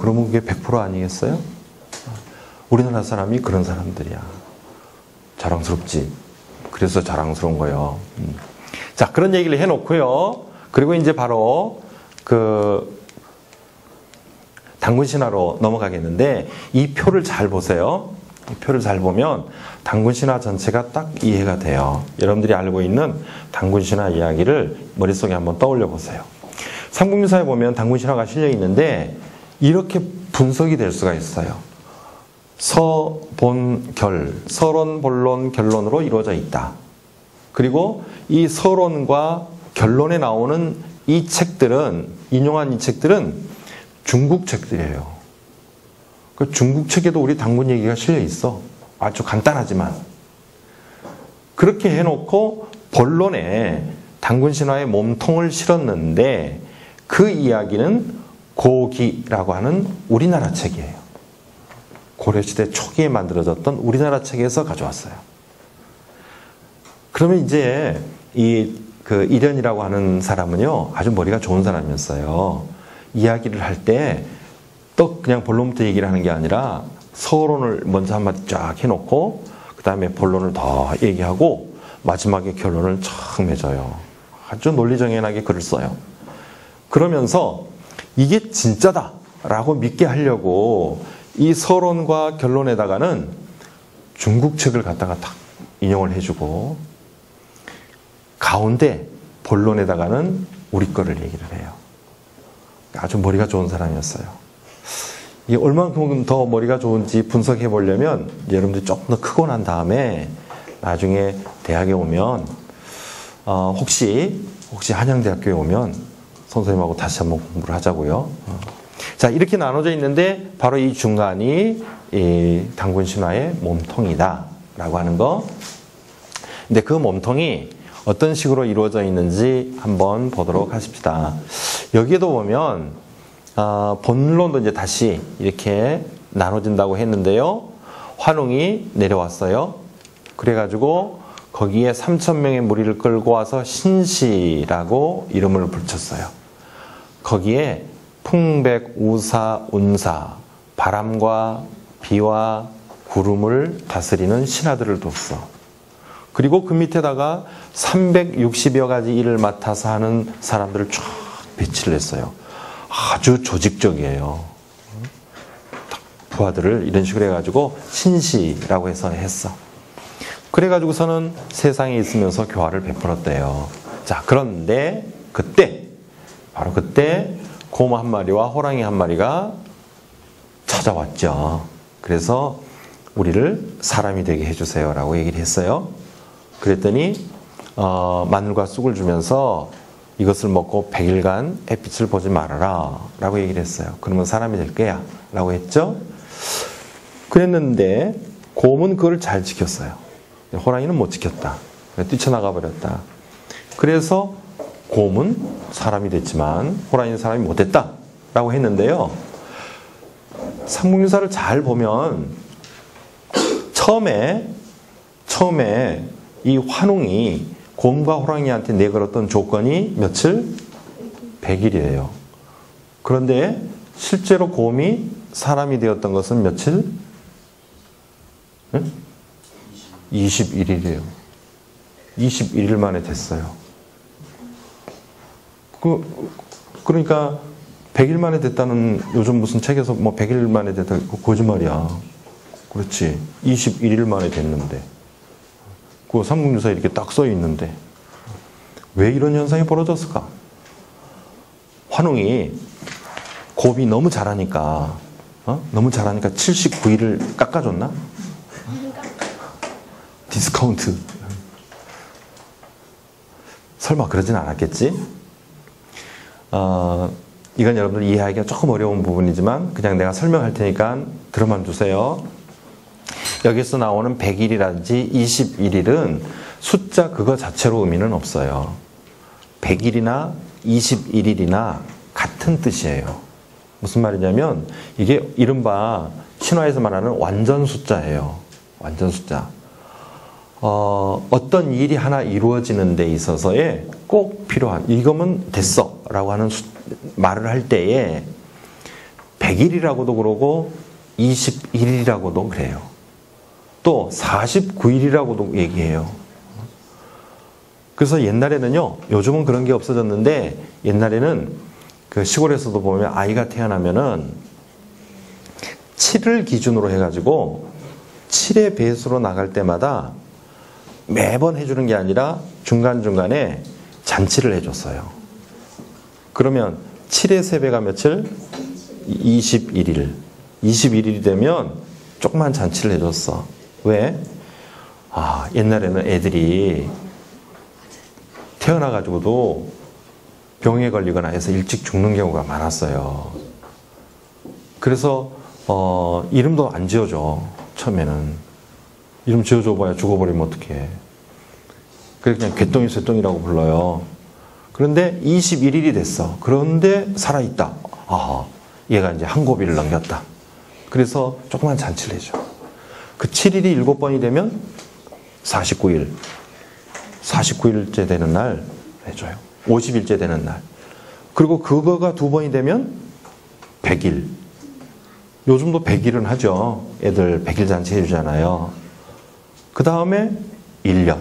그러면 그게 100% 아니겠어요? 우리나라 사람이 그런 사람들이야. 자랑스럽지. 그래서 자랑스러운 거예요. 자, 그런 얘기를 해놓고요. 그리고 이제 바로 단군신화로 넘어가겠는데, 이 표를 잘 보세요. 이 표를 잘 보면 단군신화 전체가 딱 이해가 돼요. 여러분들이 알고 있는 단군신화 이야기를 머릿속에 한번 떠올려 보세요. 삼국유사에 보면 단군신화가 실려 있는데 이렇게 분석이 될 수가 있어요. 서, 본, 결, 서론, 본론, 결론으로 이루어져 있다. 그리고 이 서론과 결론에 나오는 이 책들은, 인용한 이 책들은 중국 책들이에요. 그 중국 책에도 우리 단군 얘기가 실려 있어. 아주 간단하지만. 그렇게 해놓고 본론에 단군 신화의 몸통을 실었는데 그 이야기는 고기라고 하는 우리나라 책이에요. 고려시대 초기에 만들어졌던 우리나라 책에서 가져왔어요. 그러면 이제 이련이라고 하는 사람은요, 아주 머리가 좋은 사람이었어요. 이야기를 할 때 또 그냥 본론부터 얘기를 하는 게 아니라 서론을 먼저 한마디 쫙 해놓고 그 다음에 본론을 더 얘기하고 마지막에 결론을 쫙 맺어요. 아주 논리정연하게 글을 써요. 그러면서 이게 진짜다 라고 믿게 하려고 이 서론과 결론에다가는 중국 책을 갖다가 딱 인용을 해주고 가운데 본론에다가는 우리 거를 얘기를 해요. 아주 머리가 좋은 사람이었어요. 이게 얼만큼 더 머리가 좋은지 분석해 보려면 여러분들이 조금 더 크고 난 다음에 나중에 대학에 오면 혹시 한양대학교에 오면 선생님하고 다시 한번 공부를 하자고요. 자, 이렇게 나눠져 있는데 바로 이 중간이 이 단군신화의 몸통이다 라고 하는 거. 근데 그 몸통이 어떤 식으로 이루어져 있는지 한번 보도록 하십시다. 여기에도 보면 본론도 이제 다시 이렇게 나눠진다고 했는데요. 환웅이 내려왔어요. 그래가지고 거기에 3,000명의 무리를 끌고 와서 신시라고 이름을 붙였어요. 거기에 풍백, 우사, 운사, 바람과 비와 구름을 다스리는 신하들을 뒀어. 그리고 그 밑에다가 360여 가지 일을 맡아서 하는 사람들을 쫙 배치를 했어요. 아주 조직적이에요. 부하들을 이런 식으로 해가지고 신시라고 해서 했어. 그래가지고서는 세상에 있으면서 교화를 베풀었대요. 자, 그런데 그때, 바로 그때 곰 한 마리와 호랑이 한 마리가 찾아왔죠. 그래서 우리를 사람이 되게 해주세요 라고 얘기를 했어요. 그랬더니 마늘과 쑥을 주면서 이것을 먹고 100일간 햇빛을 보지 말아라 라고 얘기를 했어요. 그러면 사람이 될 거야 라고 했죠. 그랬는데 곰은 그걸 잘 지켰어요. 호랑이는 못 지켰다. 뛰쳐나가 버렸다. 그래서 곰은 사람이 됐지만 호랑이는 사람이 못 됐다 라고 했는데요. 삼국유사를 잘 보면 처음에 이 환웅이 곰과 호랑이한테 내걸었던 조건이 며칠? 100일이에요. 그런데 실제로 곰이 사람이 되었던 것은 며칠? 21일이에요. 21일 만에 됐어요. 그러니까 100일 만에 됐다는 요즘 무슨 책에서 뭐 100일 만에 됐다 거짓말이야. 그렇지. 21일 만에 됐는데. 그 삼국유사에 이렇게 딱 써 있는데 왜 이런 현상이 벌어졌을까? 환웅이 곰이 너무 잘하니까 너무 잘하니까 79일을 깎아줬나? 디스카운트. 설마 그러진 않았겠지? 이건 여러분들 이해하기가 조금 어려운 부분이지만 그냥 내가 설명할 테니까 들어만 주세요. 여기서 나오는 100일이라든지 21일은 숫자 그거 자체로 의미는 없어요. 100일이나 21일이나 같은 뜻이에요. 무슨 말이냐면 이게 이른바 신화에서 말하는 완전 숫자예요. 완전 숫자. 어떤 일이 하나 이루어지는 데 있어서의 꼭 필요한 이거면 됐어 라고 하는 말을 할 때에 100일이라고도 그러고 21일이라고도 그래요. 또 49일이라고도 얘기해요. 그래서 옛날에는요, 요즘은 그런 게 없어졌는데 옛날에는 그 시골에서도 보면 아이가 태어나면은 7을 기준으로 해가지고 7의 배수로 나갈 때마다 매번 해주는 게 아니라 중간중간에 잔치를 해줬어요. 그러면 7의 3배가 며칠? 21일. 21일이 되면 조그만 잔치를 해줬어. 왜? 옛날에는 애들이 태어나가지고도 병에 걸리거나 해서 일찍 죽는 경우가 많았어요. 그래서 이름도 안 지어줘. 처음에는. 이름 지어줘봐야 죽어버리면 어떡해. 그래서 그냥 개똥이 쇠똥이라고 불러요. 그런데 21일이 됐어. 그런데 살아있다. 얘가 이제 한 고비를 넘겼다. 그래서 조그만 잔치를 해줘. 그 7일이 7번이 되면 49일. 49일째 되는 날 해줘요. 50일째 되는 날. 그리고 그거가 2번이 되면 100일. 요즘도 100일은 하죠. 애들 100일 잔치 해주잖아요. 그 다음에 1년.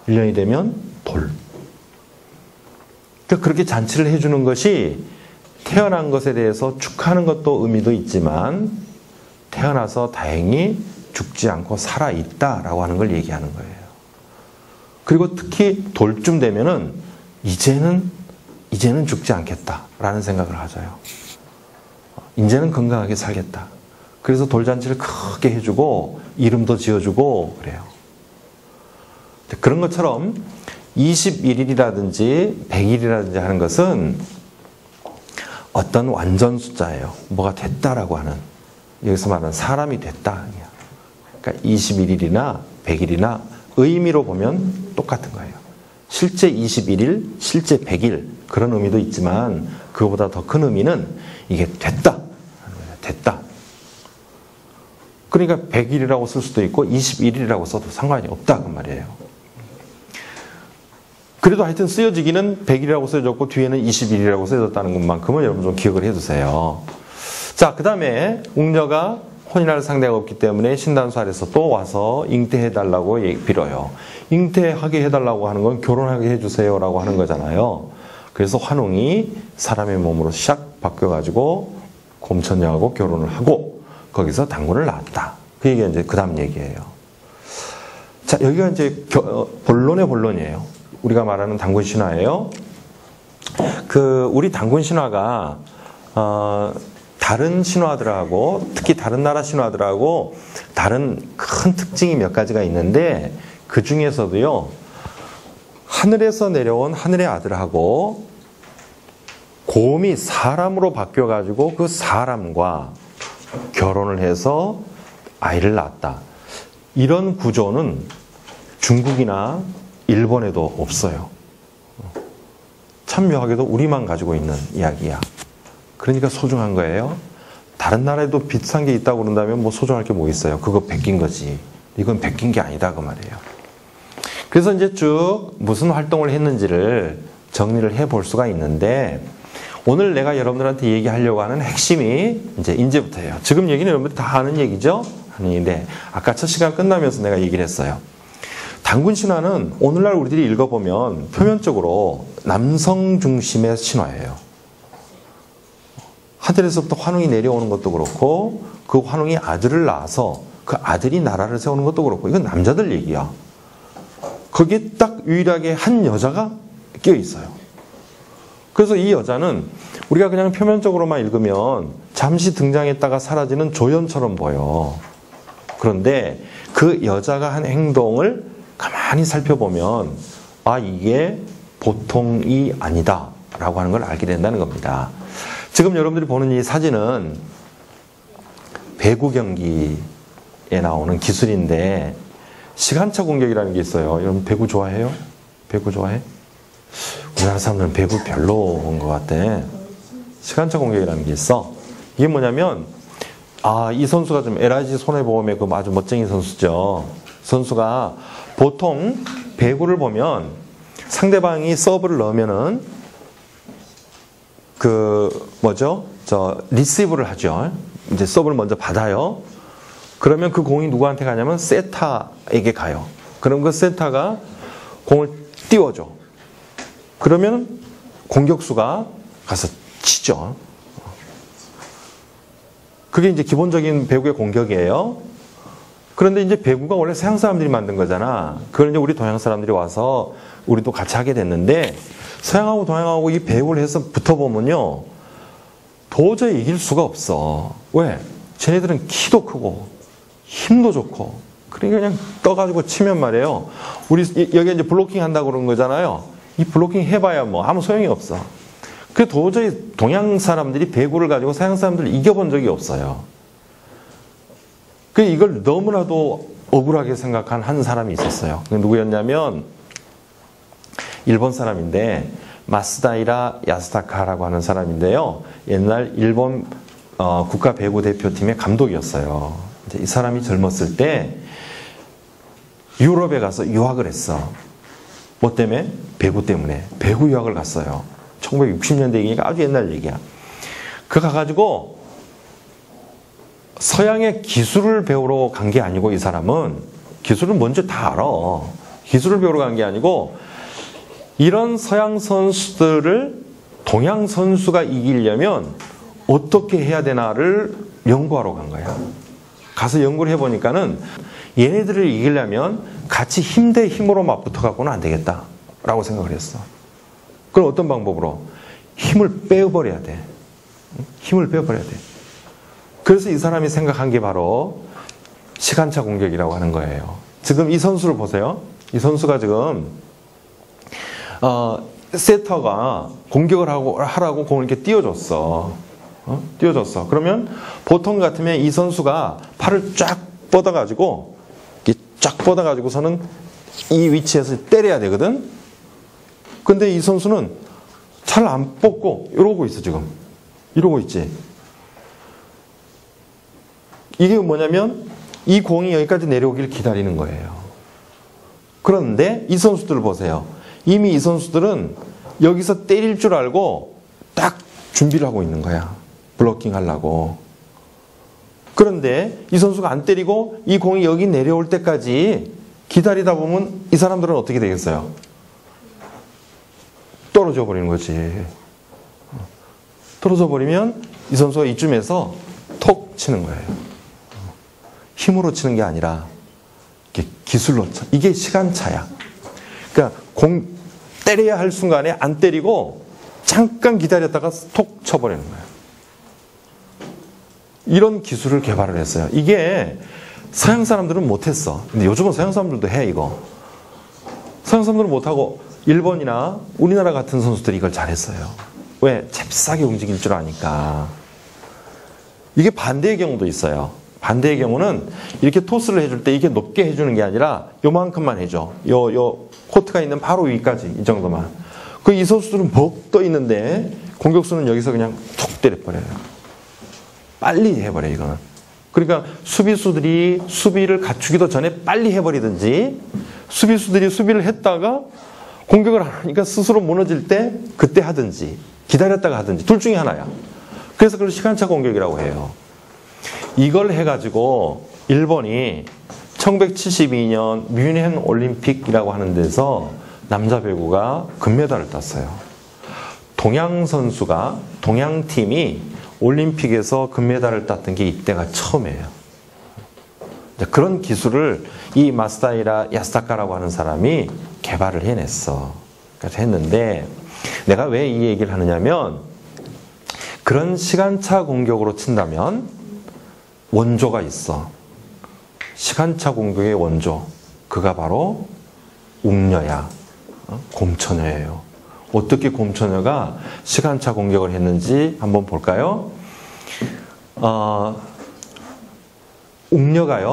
1년이 되면 돌. 그러니까 그렇게 잔치를 해주는 것이 태어난 것에 대해서 축하하는 것도 의미도 있지만 태어나서 다행히 죽지 않고 살아있다라고 하는 걸 얘기하는 거예요. 그리고 특히 돌쯤 되면은 이제는 죽지 않겠다라는 생각을 하져요. 이제는 건강하게 살겠다. 그래서 돌잔치를 크게 해주고 이름도 지어주고 그래요. 그런 것처럼 21일이라든지 100일이라든지 하는 것은 어떤 완전 숫자예요. 뭐가 됐다라고 하는. 여기서 말하는 사람이 됐다. 그러니까 21일이나 100일이나 의미로 보면 똑같은 거예요. 실제 21일, 실제 100일 그런 의미도 있지만 그거보다 더 큰 의미는 이게 됐다. 됐다. 그러니까 100일이라고 쓸 수도 있고 21일이라고 써도 상관이 없다 그 말이에요. 그래도 하여튼 쓰여지기는 100일이라고 써졌고 뒤에는 21일이라고 써졌다는 것만큼은 여러분 좀 기억을 해두세요. 자, 그 다음에 웅녀가 혼인할 상대가 없기 때문에 신단수 아래서 또 와서 잉태해달라고 빌어요. 잉태하게 해달라고 하는 건 결혼하게 해주세요라고 하는 거잖아요. 그래서 환웅이 사람의 몸으로 샥 바뀌어가지고 곰천녀하고 결혼을 하고 거기서 단군을 낳았다. 그 얘기가 이제 그 다음 얘기예요. 자, 여기가 이제 본론의 본론이에요. 우리가 말하는 단군 신화예요. 우리 단군 신화가 다른 신화들하고 특히 다른 나라 신화들하고 다른 큰 특징이 몇 가지가 있는데 그 중에서도요, 하늘에서 내려온 하늘의 아들하고 곰이 사람으로 바뀌어가지고 그 사람과 결혼을 해서 아이를 낳았다. 이런 구조는 중국이나 일본에도 없어요. 참 묘하게도 우리만 가지고 있는 이야기야. 그러니까 소중한 거예요. 다른 나라에도 비슷한 게 있다고 그런다면 뭐 소중할 게 뭐 있어요. 그거 베낀 거지. 이건 베낀 게 아니다 그 말이에요. 그래서 이제 쭉 무슨 활동을 했는지를 정리를 해볼 수가 있는데 오늘 내가 여러분들한테 얘기하려고 하는 핵심이 이제부터예요. 지금 얘기는 여러분들이 다 아는 얘기죠? 하는 얘기인데 아까 첫 시간 끝나면서 내가 얘기를 했어요. 단군 신화는 오늘날 우리들이 읽어보면 표면적으로 남성 중심의 신화예요. 하늘에서부터 환웅이 내려오는 것도 그렇고 그 환웅이 아들을 낳아서 그 아들이 나라를 세우는 것도 그렇고 이건 남자들 얘기야. 거기에 딱 유일하게 한 여자가 끼어 있어요. 그래서 이 여자는 우리가 그냥 표면적으로만 읽으면 잠시 등장했다가 사라지는 조연처럼 보여. 그런데 그 여자가 한 행동을 가만히 살펴보면 아, 이게 보통이 아니다 라고 하는 걸 알게 된다는 겁니다. 지금 여러분들이 보는 이 사진은 배구 경기에 나오는 기술인데 시간차 공격이라는 게 있어요. 여러분 배구 좋아해요? 배구 좋아해? 우리나라 사람들은 배구 별로인 것 같아. 시간차 공격이라는 게 있어. 이게 뭐냐면 이 선수가 좀 LIG 손해보험의 그 아주 멋쟁이 선수죠. 선수가 보통 배구를 보면 상대방이 서브를 넣으면은 리시브를 하죠. 이제 서브를 먼저 받아요. 그러면 그 공이 누구한테 가냐면 세타에게 가요. 그럼 그 세타가 공을 띄워줘. 그러면 공격수가 가서 치죠. 그게 이제 기본적인 배구의 공격이에요. 그런데 이제 배구가 원래 서양 사람들이 만든 거잖아. 그걸 이제 우리 동양 사람들이 와서 우리도 같이 하게 됐는데 서양하고 동양하고 이 배구를 해서 붙어보면요. 도저히 이길 수가 없어. 왜? 쟤네들은 키도 크고 힘도 좋고 그러니까 그냥 떠가지고 치면 말이에요. 우리 여기 이제 블로킹 한다고 그런 거잖아요. 이 블로킹 해봐야 뭐 아무 소용이 없어. 그 도저히 동양 사람들이 배구를 가지고 서양 사람들을 이겨본 적이 없어요. 그 이걸 너무나도 억울하게 생각한 한 사람이 있었어요. 그게 누구였냐면 일본 사람인데 마스다이라 야스타카라고 하는 사람인데요. 옛날 일본 국가 배구 대표팀의 감독이었어요. 이제 이 사람이 젊었을 때 유럽에 가서 유학을 했어. 뭐 때문에? 배구 때문에. 배구 유학을 갔어요. 1960년대 얘기니까 아주 옛날 얘기야. 그 가가지고 서양의 기술을 배우러 간 게 아니고 이 사람은 기술을 먼저 다 알아. 기술을 배우러 간 게 아니고 이런 서양 선수들을 동양 선수가 이기려면 어떻게 해야 되나를 연구하러 간 거야. 가서 연구를 해보니까는 얘네들을 이기려면 같이 힘 대 힘으로 맞붙어 갖고는 안 되겠다 라고 생각을 했어. 그럼 어떤 방법으로? 힘을 빼버려야 돼. 힘을 빼버려야 돼. 그래서 이 사람이 생각한 게 바로 시간차 공격이라고 하는 거예요. 지금 이 선수를 보세요. 이 선수가 지금 세터가 공격을 하라고 공을 이렇게 띄워줬어. 띄워줬어. 그러면 보통 같으면 이 선수가 팔을 쫙 뻗어가지고 이렇게 쫙 뻗어가지고서는 이 위치에서 때려야 되거든. 근데 이 선수는 잘 안 뻗고 이러고 있어 지금. 이러고 있지. 이게 뭐냐면 이 공이 여기까지 내려오길 기다리는 거예요. 그런데 이 선수들을 보세요. 이미 이 선수들은 여기서 때릴 줄 알고 딱 준비를 하고 있는 거야. 블로킹 하려고. 그런데 이 선수가 안 때리고 이 공이 여기 내려올 때까지 기다리다 보면 이 사람들은 어떻게 되겠어요? 떨어져 버리는 거지. 떨어져 버리면 이 선수가 이쯤에서 톡 치는 거예요. 힘으로 치는 게 아니라 이렇게 기술로 쳐. 이게 시간차야. 그러니까 공 때려야 할 순간에 안 때리고 잠깐 기다렸다가 톡 쳐버리는 거예요. 이런 기술을 개발을 했어요. 이게 서양 사람들은 못했어. 근데 요즘은 서양 사람들도 해, 이거. 서양 사람들은 못하고 일본이나 우리나라 같은 선수들이 이걸 잘했어요. 왜? 잽싸게 움직일 줄 아니까. 이게 반대의 경우도 있어요. 반대의 경우는 이렇게 토스를 해줄 때 이게 높게 해주는 게 아니라 요만큼만 해줘. 요 코트가 있는 바로 위까지, 이 정도만. 그 이 선수들은 벅 떠 있는데 공격수는 여기서 그냥 툭 때려버려요. 빨리 해버려요, 이거는. 그러니까 수비수들이 수비를 갖추기도 전에 빨리 해버리든지, 수비수들이 수비를 했다가 공격을 안 하니까 스스로 무너질 때 그때 하든지, 기다렸다가 하든지, 둘 중에 하나야. 그래서 그걸 시간차 공격이라고 해요. 이걸 해가지고 일본이 1972년 뮌헨 올림픽이라고 하는 데서 남자 배구가 금메달을 땄어요. 동양 선수가, 동양 팀이 올림픽에서 금메달을 땄던 게 이때가 처음이에요. 그런 기술을 이 마스다이라 야스타카라고 하는 사람이 개발을 해냈어. 그래서 했는데 내가 왜 이 얘기를 하느냐면, 그런 시간차 공격으로 친다면 원조가 있어. 시간차 공격의 원조. 그가 바로 웅녀야. 곰처녀예요. 어떻게 곰처녀가 시간차 공격을 했는지 한번 볼까요? 웅녀가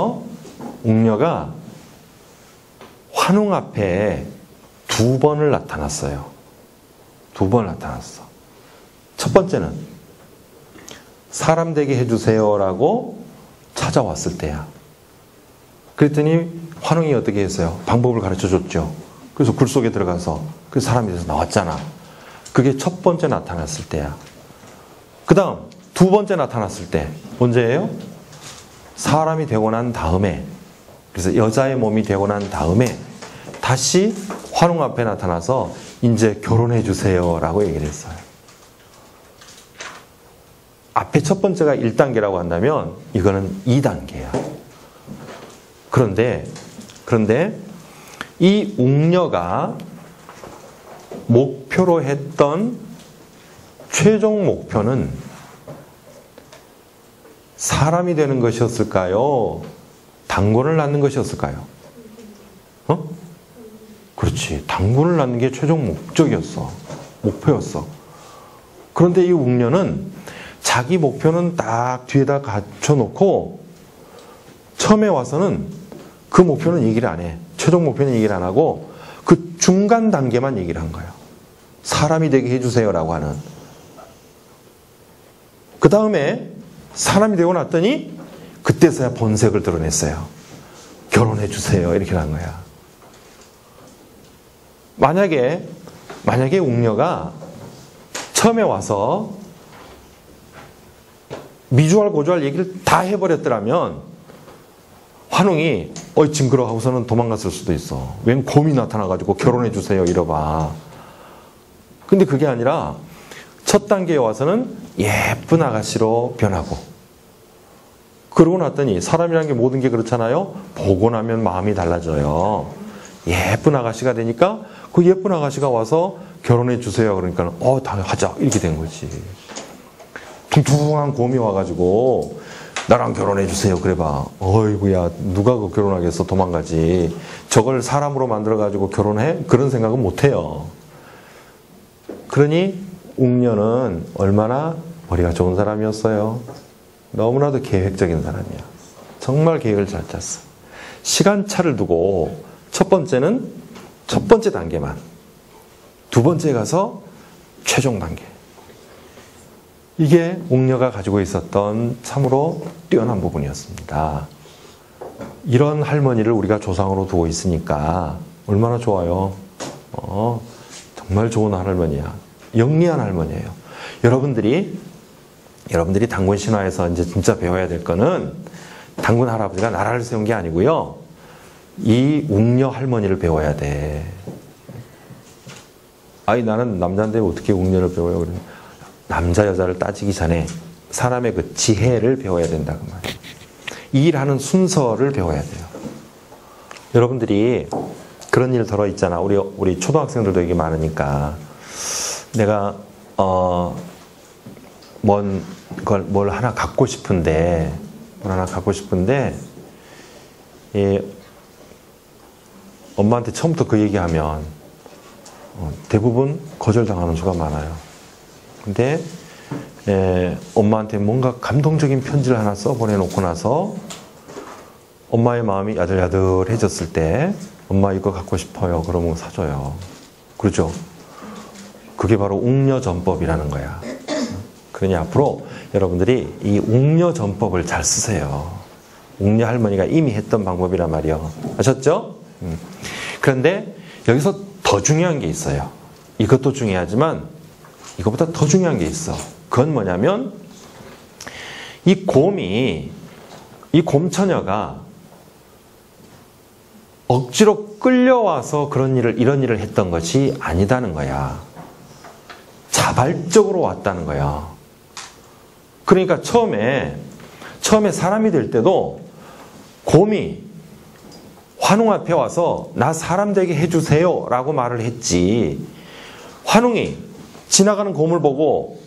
환웅 앞에 2번을 나타났어요. 2번 나타났어. 첫 번째는 사람 되게 해주세요라고 찾아왔을 때야. 그랬더니 환웅이 어떻게 했어요? 방법을 가르쳐 줬죠. 그래서 굴 속에 들어가서 그 사람이 돼서 나왔잖아. 그게 첫 번째 나타났을 때야. 그 다음 2번째 나타났을 때 언제예요? 사람이 되고 난 다음에, 그래서 여자의 몸이 되고 난 다음에 다시 환웅 앞에 나타나서 이제 결혼해 주세요 라고 얘기를 했어요. 앞에 첫 번째가 1단계라고 한다면 이거는 2단계야. 그런데 이 웅녀가 목표로 했던 최종 목표는 사람이 되는 것이었을까요? 단군을 낳는 것이었을까요? 그렇지. 단군을 낳는 게 최종 목적이었어. 목표였어. 그런데 이 웅녀는 자기 목표는 딱 뒤에다 갖춰놓고 처음에 와서는 그 목표는 얘기를 안 해. 최종 목표는 얘기를 안 하고 그 중간 단계만 얘기를 한 거예요. 사람이 되게 해주세요라고 하는. 그 다음에 사람이 되고 났더니 그때서야 본색을 드러냈어요. 결혼해 주세요 이렇게 한 거야. 만약에 웅녀가 처음에 와서 미주알 고주알 얘기를 다 해버렸더라면 환웅이 징그러 하고서는 도망갔을 수도 있어. 웬 곰이 나타나가지고 결혼해 주세요 이러봐. 근데 그게 아니라 첫 단계에 와서는 예쁜 아가씨로 변하고, 그러고 났더니 사람이라는 게 모든 게 그렇잖아요. 보고 나면 마음이 달라져요. 예쁜 아가씨가 되니까 그 예쁜 아가씨가 와서 결혼해 주세요 그러니까 다 하자 이렇게 된 거지. 퉁퉁한 곰이 와가지고 나랑 결혼해 주세요 그래봐. 어이구야 누가 그 결혼하겠어. 도망가지. 저걸 사람으로 만들어가지고 결혼해? 그런 생각은 못해요. 그러니 웅녀는 얼마나 머리가 좋은 사람이었어요. 너무나도 계획적인 사람이야. 정말 계획을 잘 짰어. 시간차를 두고 첫 번째는 첫 번째 단계만, 두 번째에 가서 최종 단계. 이게 웅녀가 가지고 있었던 참으로 뛰어난 부분이었습니다. 이런 할머니를 우리가 조상으로 두고 있으니까 얼마나 좋아요. 정말 좋은 할머니야. 영리한 할머니예요. 여러분들이 단군 신화에서 이제 진짜 배워야 될 거는 단군 할아버지가 나라를 세운 게 아니고요. 이 웅녀 할머니를 배워야 돼. 아니 나는 남자인데 어떻게 웅녀를 배워요? 그러면 남자 여자를 따지기 전에 사람의 그 지혜를 배워야 된다 그 말이에요. 일하는 순서를 배워야 돼요. 여러분들이 그런 일 들어 있잖아. 우리 초등학생들도 이게 많으니까 내가 뭘 하나 갖고 싶은데 엄마한테 처음부터 그 얘기하면 대부분 거절당하는 수가 많아요. 근데 엄마한테 뭔가 감동적인 편지를 하나 써보내놓고 나서 엄마의 마음이 야들야들해졌을 때 엄마 이거 갖고 싶어요. 그러면 사줘요. 그렇죠? 그게 바로 웅녀전법이라는 거야. 그러니 앞으로 여러분들이 이 웅녀전법을 잘 쓰세요. 웅녀 할머니가 이미 했던 방법이란 말이요. 아셨죠? 그런데 여기서 더 중요한 게 있어요. 이것도 중요하지만 이것보다 더 중요한 게 있어. 그건 뭐냐면 이 곰처녀가 억지로 끌려와서 이런 일을 했던 것이 아니다는 거야. 자발적으로 왔다는 거야. 그러니까 처음에 사람이 될 때도 곰이 환웅 앞에 와서 나 사람 되게 해주세요 라고 말을 했지, 환웅이 지나가는 곰을 보고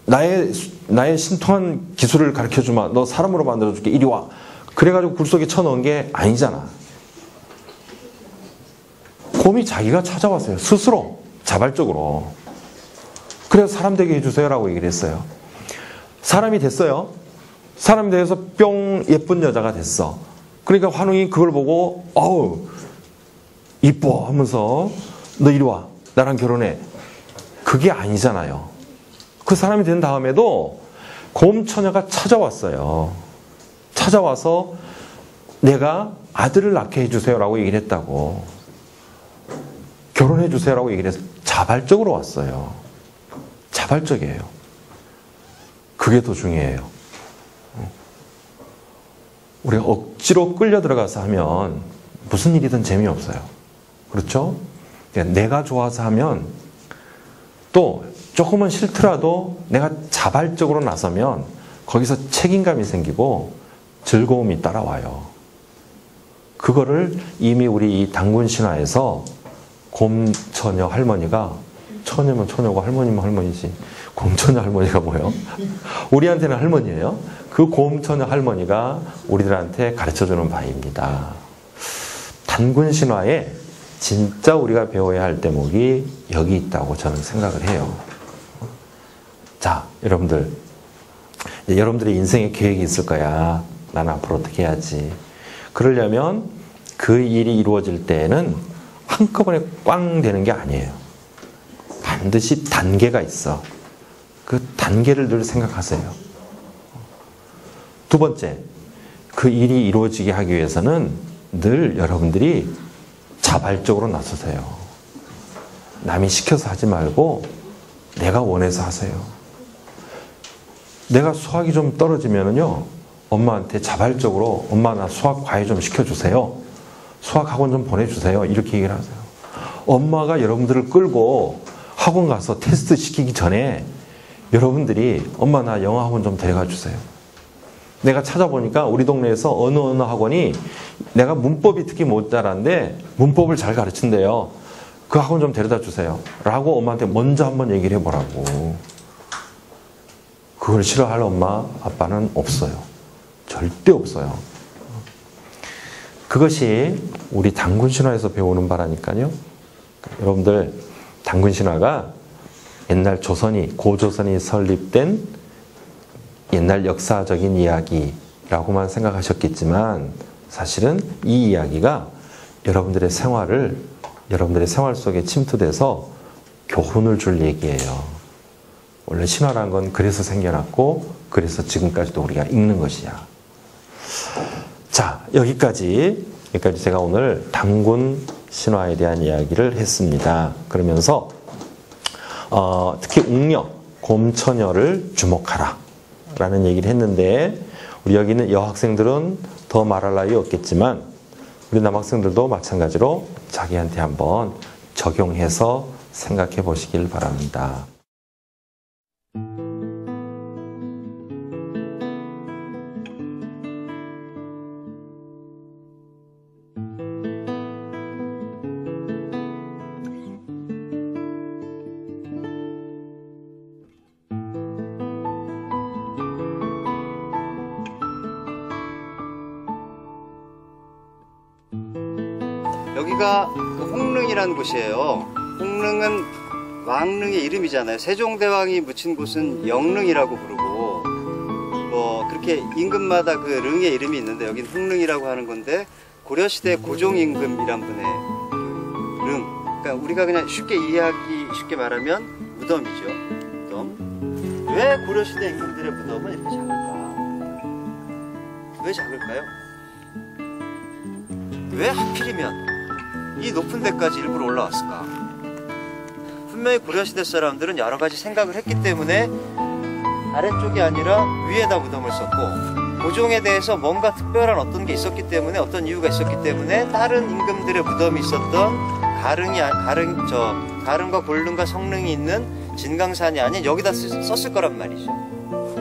나의 신통한 기술을 가르쳐주마, 너 사람으로 만들어줄게, 이리 와, 그래가지고 굴 속에 쳐넣은 게 아니잖아. 곰이 자기가 찾아왔어요. 스스로 자발적으로. 그래서 사람 되게 해주세요 라고 얘기를 했어요. 사람이 됐어요. 사람이 돼서 뿅 예쁜 여자가 됐어. 그러니까 환웅이 그걸 보고 어우 이뻐 하면서 너 이리 와, 나랑 결혼해. 그게 아니잖아요. 그 사람이 된 다음에도 곰처녀가 찾아왔어요. 찾아와서 내가 아들을 낳게 해주세요 라고 얘기를 했다고. 결혼해 주세요 라고 얘기를 해서 자발적으로 왔어요. 자발적이에요. 그게 더 중요해요. 우리가 억지로 끌려 들어가서 하면 무슨 일이든 재미없어요. 그렇죠? 내가 좋아서 하면, 또 조금은 싫더라도 내가 자발적으로 나서면 거기서 책임감이 생기고 즐거움이 따라와요. 그거를 이미 우리 이 단군 신화에서 곰처녀 할머니가, 처녀면 처녀고 할머니면 할머니지, 곰처녀 할머니가 뭐예요? 우리한테는 할머니예요. 그 곰처녀 할머니가 우리들한테 가르쳐주는 바입니다. 단군 신화에 진짜 우리가 배워야 할 대목이 여기 있다고 저는 생각을 해요. 자, 여러분들, 여러분들의 인생의 계획이 있을 거야. 나는 앞으로 어떻게 해야지. 그러려면 그 일이 이루어질 때에는 한꺼번에 꽝 되는 게 아니에요. 반드시 단계가 있어. 그 단계를 늘 생각하세요. 두 번째, 그 일이 이루어지게 하기 위해서는 늘 여러분들이 자발적으로 나서세요. 남이 시켜서 하지 말고 내가 원해서 하세요. 내가 수학이 좀 떨어지면은요, 엄마한테 자발적으로 엄마 나 수학 과외 좀 시켜주세요. 수학 학원 좀 보내주세요. 이렇게 얘기를 하세요. 엄마가 여러분들을 끌고 학원 가서 테스트 시키기 전에 여러분들이 엄마 나 영어 학원 좀 데려가 주세요. 내가 찾아보니까 우리 동네에서 어느 학원이 내가 문법이 특히 모자란데 문법을 잘 가르친대요. 그 학원 좀 데려다 주세요. 라고 엄마한테 먼저 한번 얘기를 해보라고. 그걸 싫어할 엄마, 아빠는 없어요. 절대 없어요. 그것이 우리 단군 신화에서 배우는 바라니까요. 여러분들, 단군 신화가 옛날 고조선이 설립된 옛날 역사적인 이야기라고만 생각하셨겠지만 사실은 이 이야기가 여러분들의 생활 속에 침투돼서 교훈을 줄 얘기예요. 원래 신화란 건 그래서 생겨났고 그래서 지금까지도 우리가 읽는 것이야. 자, 여기까지 제가 오늘 단군 신화에 대한 이야기를 했습니다. 그러면서 특히 웅녀, 곰처녀를 주목하라 라는 얘기를 했는데, 우리 여기 있는 여학생들은 더 말할 나위 없겠지만 우리 남학생들도 마찬가지로 자기한테 한번 적용해서 생각해 보시길 바랍니다. 여기가 그 홍릉이라는 곳이에요. 홍릉은 왕릉의 이름이잖아요. 세종대왕이 묻힌 곳은 영릉이라고 부르고, 뭐 그렇게 임금마다 그 릉의 이름이 있는데 여긴 홍릉이라고 하는 건데, 고려시대 고종임금이란 분의 그 릉. 그러니까 우리가 그냥 쉽게 말하면 무덤이죠. 무덤. 왜 고려시대 임금들의 무덤은 이렇게 작을까? 왜 작을까요? 왜 하필이면 이 높은 데까지 일부러 올라왔을까? 분명히 고려시대 사람들은 여러 가지 생각을 했기 때문에 아래쪽이 아니라 위에다 무덤을 썼고, 고종에 대해서 뭔가 특별한 어떤 게 있었기 때문에, 어떤 이유가 있었기 때문에 다른 임금들의 무덤이 있었던 가릉과 골릉과 성릉이 있는 진강산이 아닌 여기다 썼을 거란 말이죠.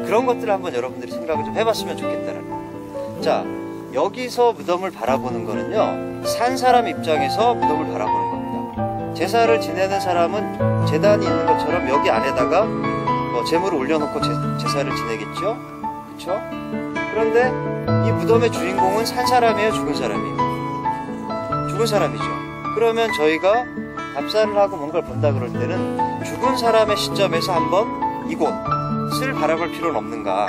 그런 것들을 한번 여러분들이 생각을 좀 해봤으면 좋겠다는 거예요. 자, 여기서 무덤을 바라보는 거는요, 산 사람 입장에서 무덤을 바라보는 겁니다. 제사를 지내는 사람은 제단이 있는 것처럼 여기 안에다가 제물을 올려놓고 제사를 지내겠죠? 그렇죠? 그런데 이 무덤의 주인공은 산 사람이에요, 죽은 사람이에요? 죽은 사람이죠. 그러면 저희가 답사를 하고 뭔가를 본다 그럴 때는 죽은 사람의 시점에서 한번 이곳을 바라볼 필요는 없는가,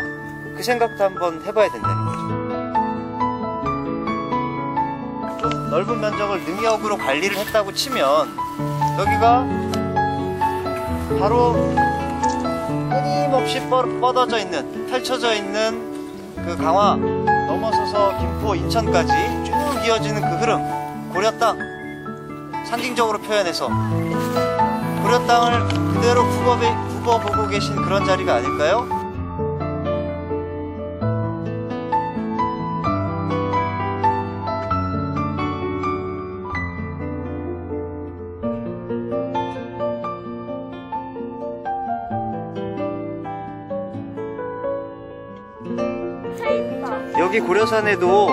그 생각도 한번 해봐야 된다는 거죠. 넓은 면적을 능력으로 관리를 했다고 치면 여기가 바로 끊임없이 뻗어져 있는, 펼쳐져 있는 그 강화 넘어서서 김포, 인천까지 쭉 이어지는 그 흐름, 고려 땅, 상징적으로 표현해서 고려 땅을 그대로 굽어보고 계신 그런 자리가 아닐까요? 여기 고려산에도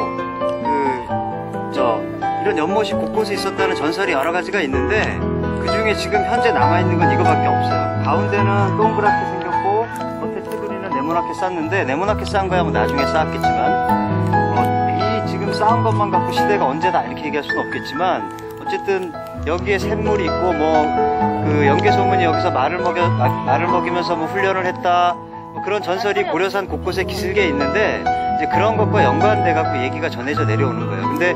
이런 연못이 곳곳에 있었다는 전설이 여러 가지가 있는데, 그 중에 지금 현재 남아있는 건 이거밖에 없어요. 가운데는 동그랗게 생겼고 겉에 테두리는 네모나게 쌓는데, 네모나게 쌓은 거야 뭐 나중에 쌓았겠지만, 이 지금 쌓은 것만 갖고 시대가 언제다 이렇게 얘기할 수는 없겠지만, 어쨌든 여기에 샘물이 있고 그 연개소문이 여기서 말을 먹이면서 뭐 훈련을 했다, 뭐 그런 전설이 고려산 곳곳에 기슭에 있는데, 이제 그런 것과 연관돼 갖고 얘기가 전해져 내려오는 거예요. 근데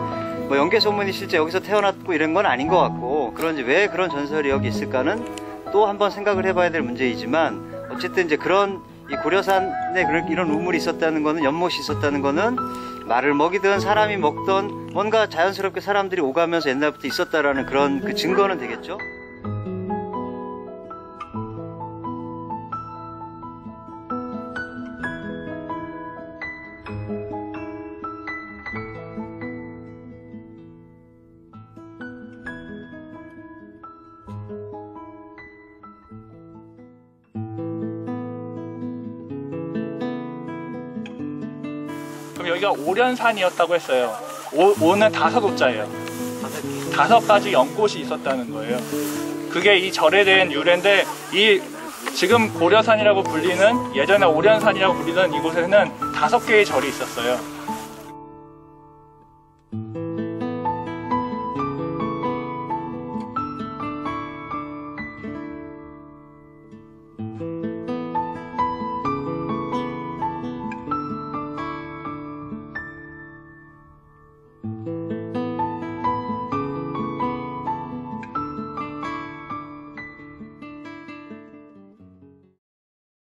뭐 연개소문이 실제 여기서 태어났고 이런 건 아닌 것 같고, 그런지 왜 그런 전설이 여기 있을까는 또 한번 생각을 해봐야 될 문제이지만, 어쨌든 이제 그런 이 고려산에 이런 우물이 있었다는 거는, 연못이 있었다는 거는 말을 먹이든 사람이 먹던 뭔가 자연스럽게 사람들이 오가면서 옛날부터 있었다라는 그런 그 증거는 되겠죠. 그럼 여기가 오련산이었다고 했어요. 오는 5호자예요. 5가지 연꽃이 있었다는 거예요. 그게 이 절에 대한 유래인데, 이 지금 고려산이라고 불리는, 예전에 오련산이라고 불리던 이곳에는 5개의 절이 있었어요.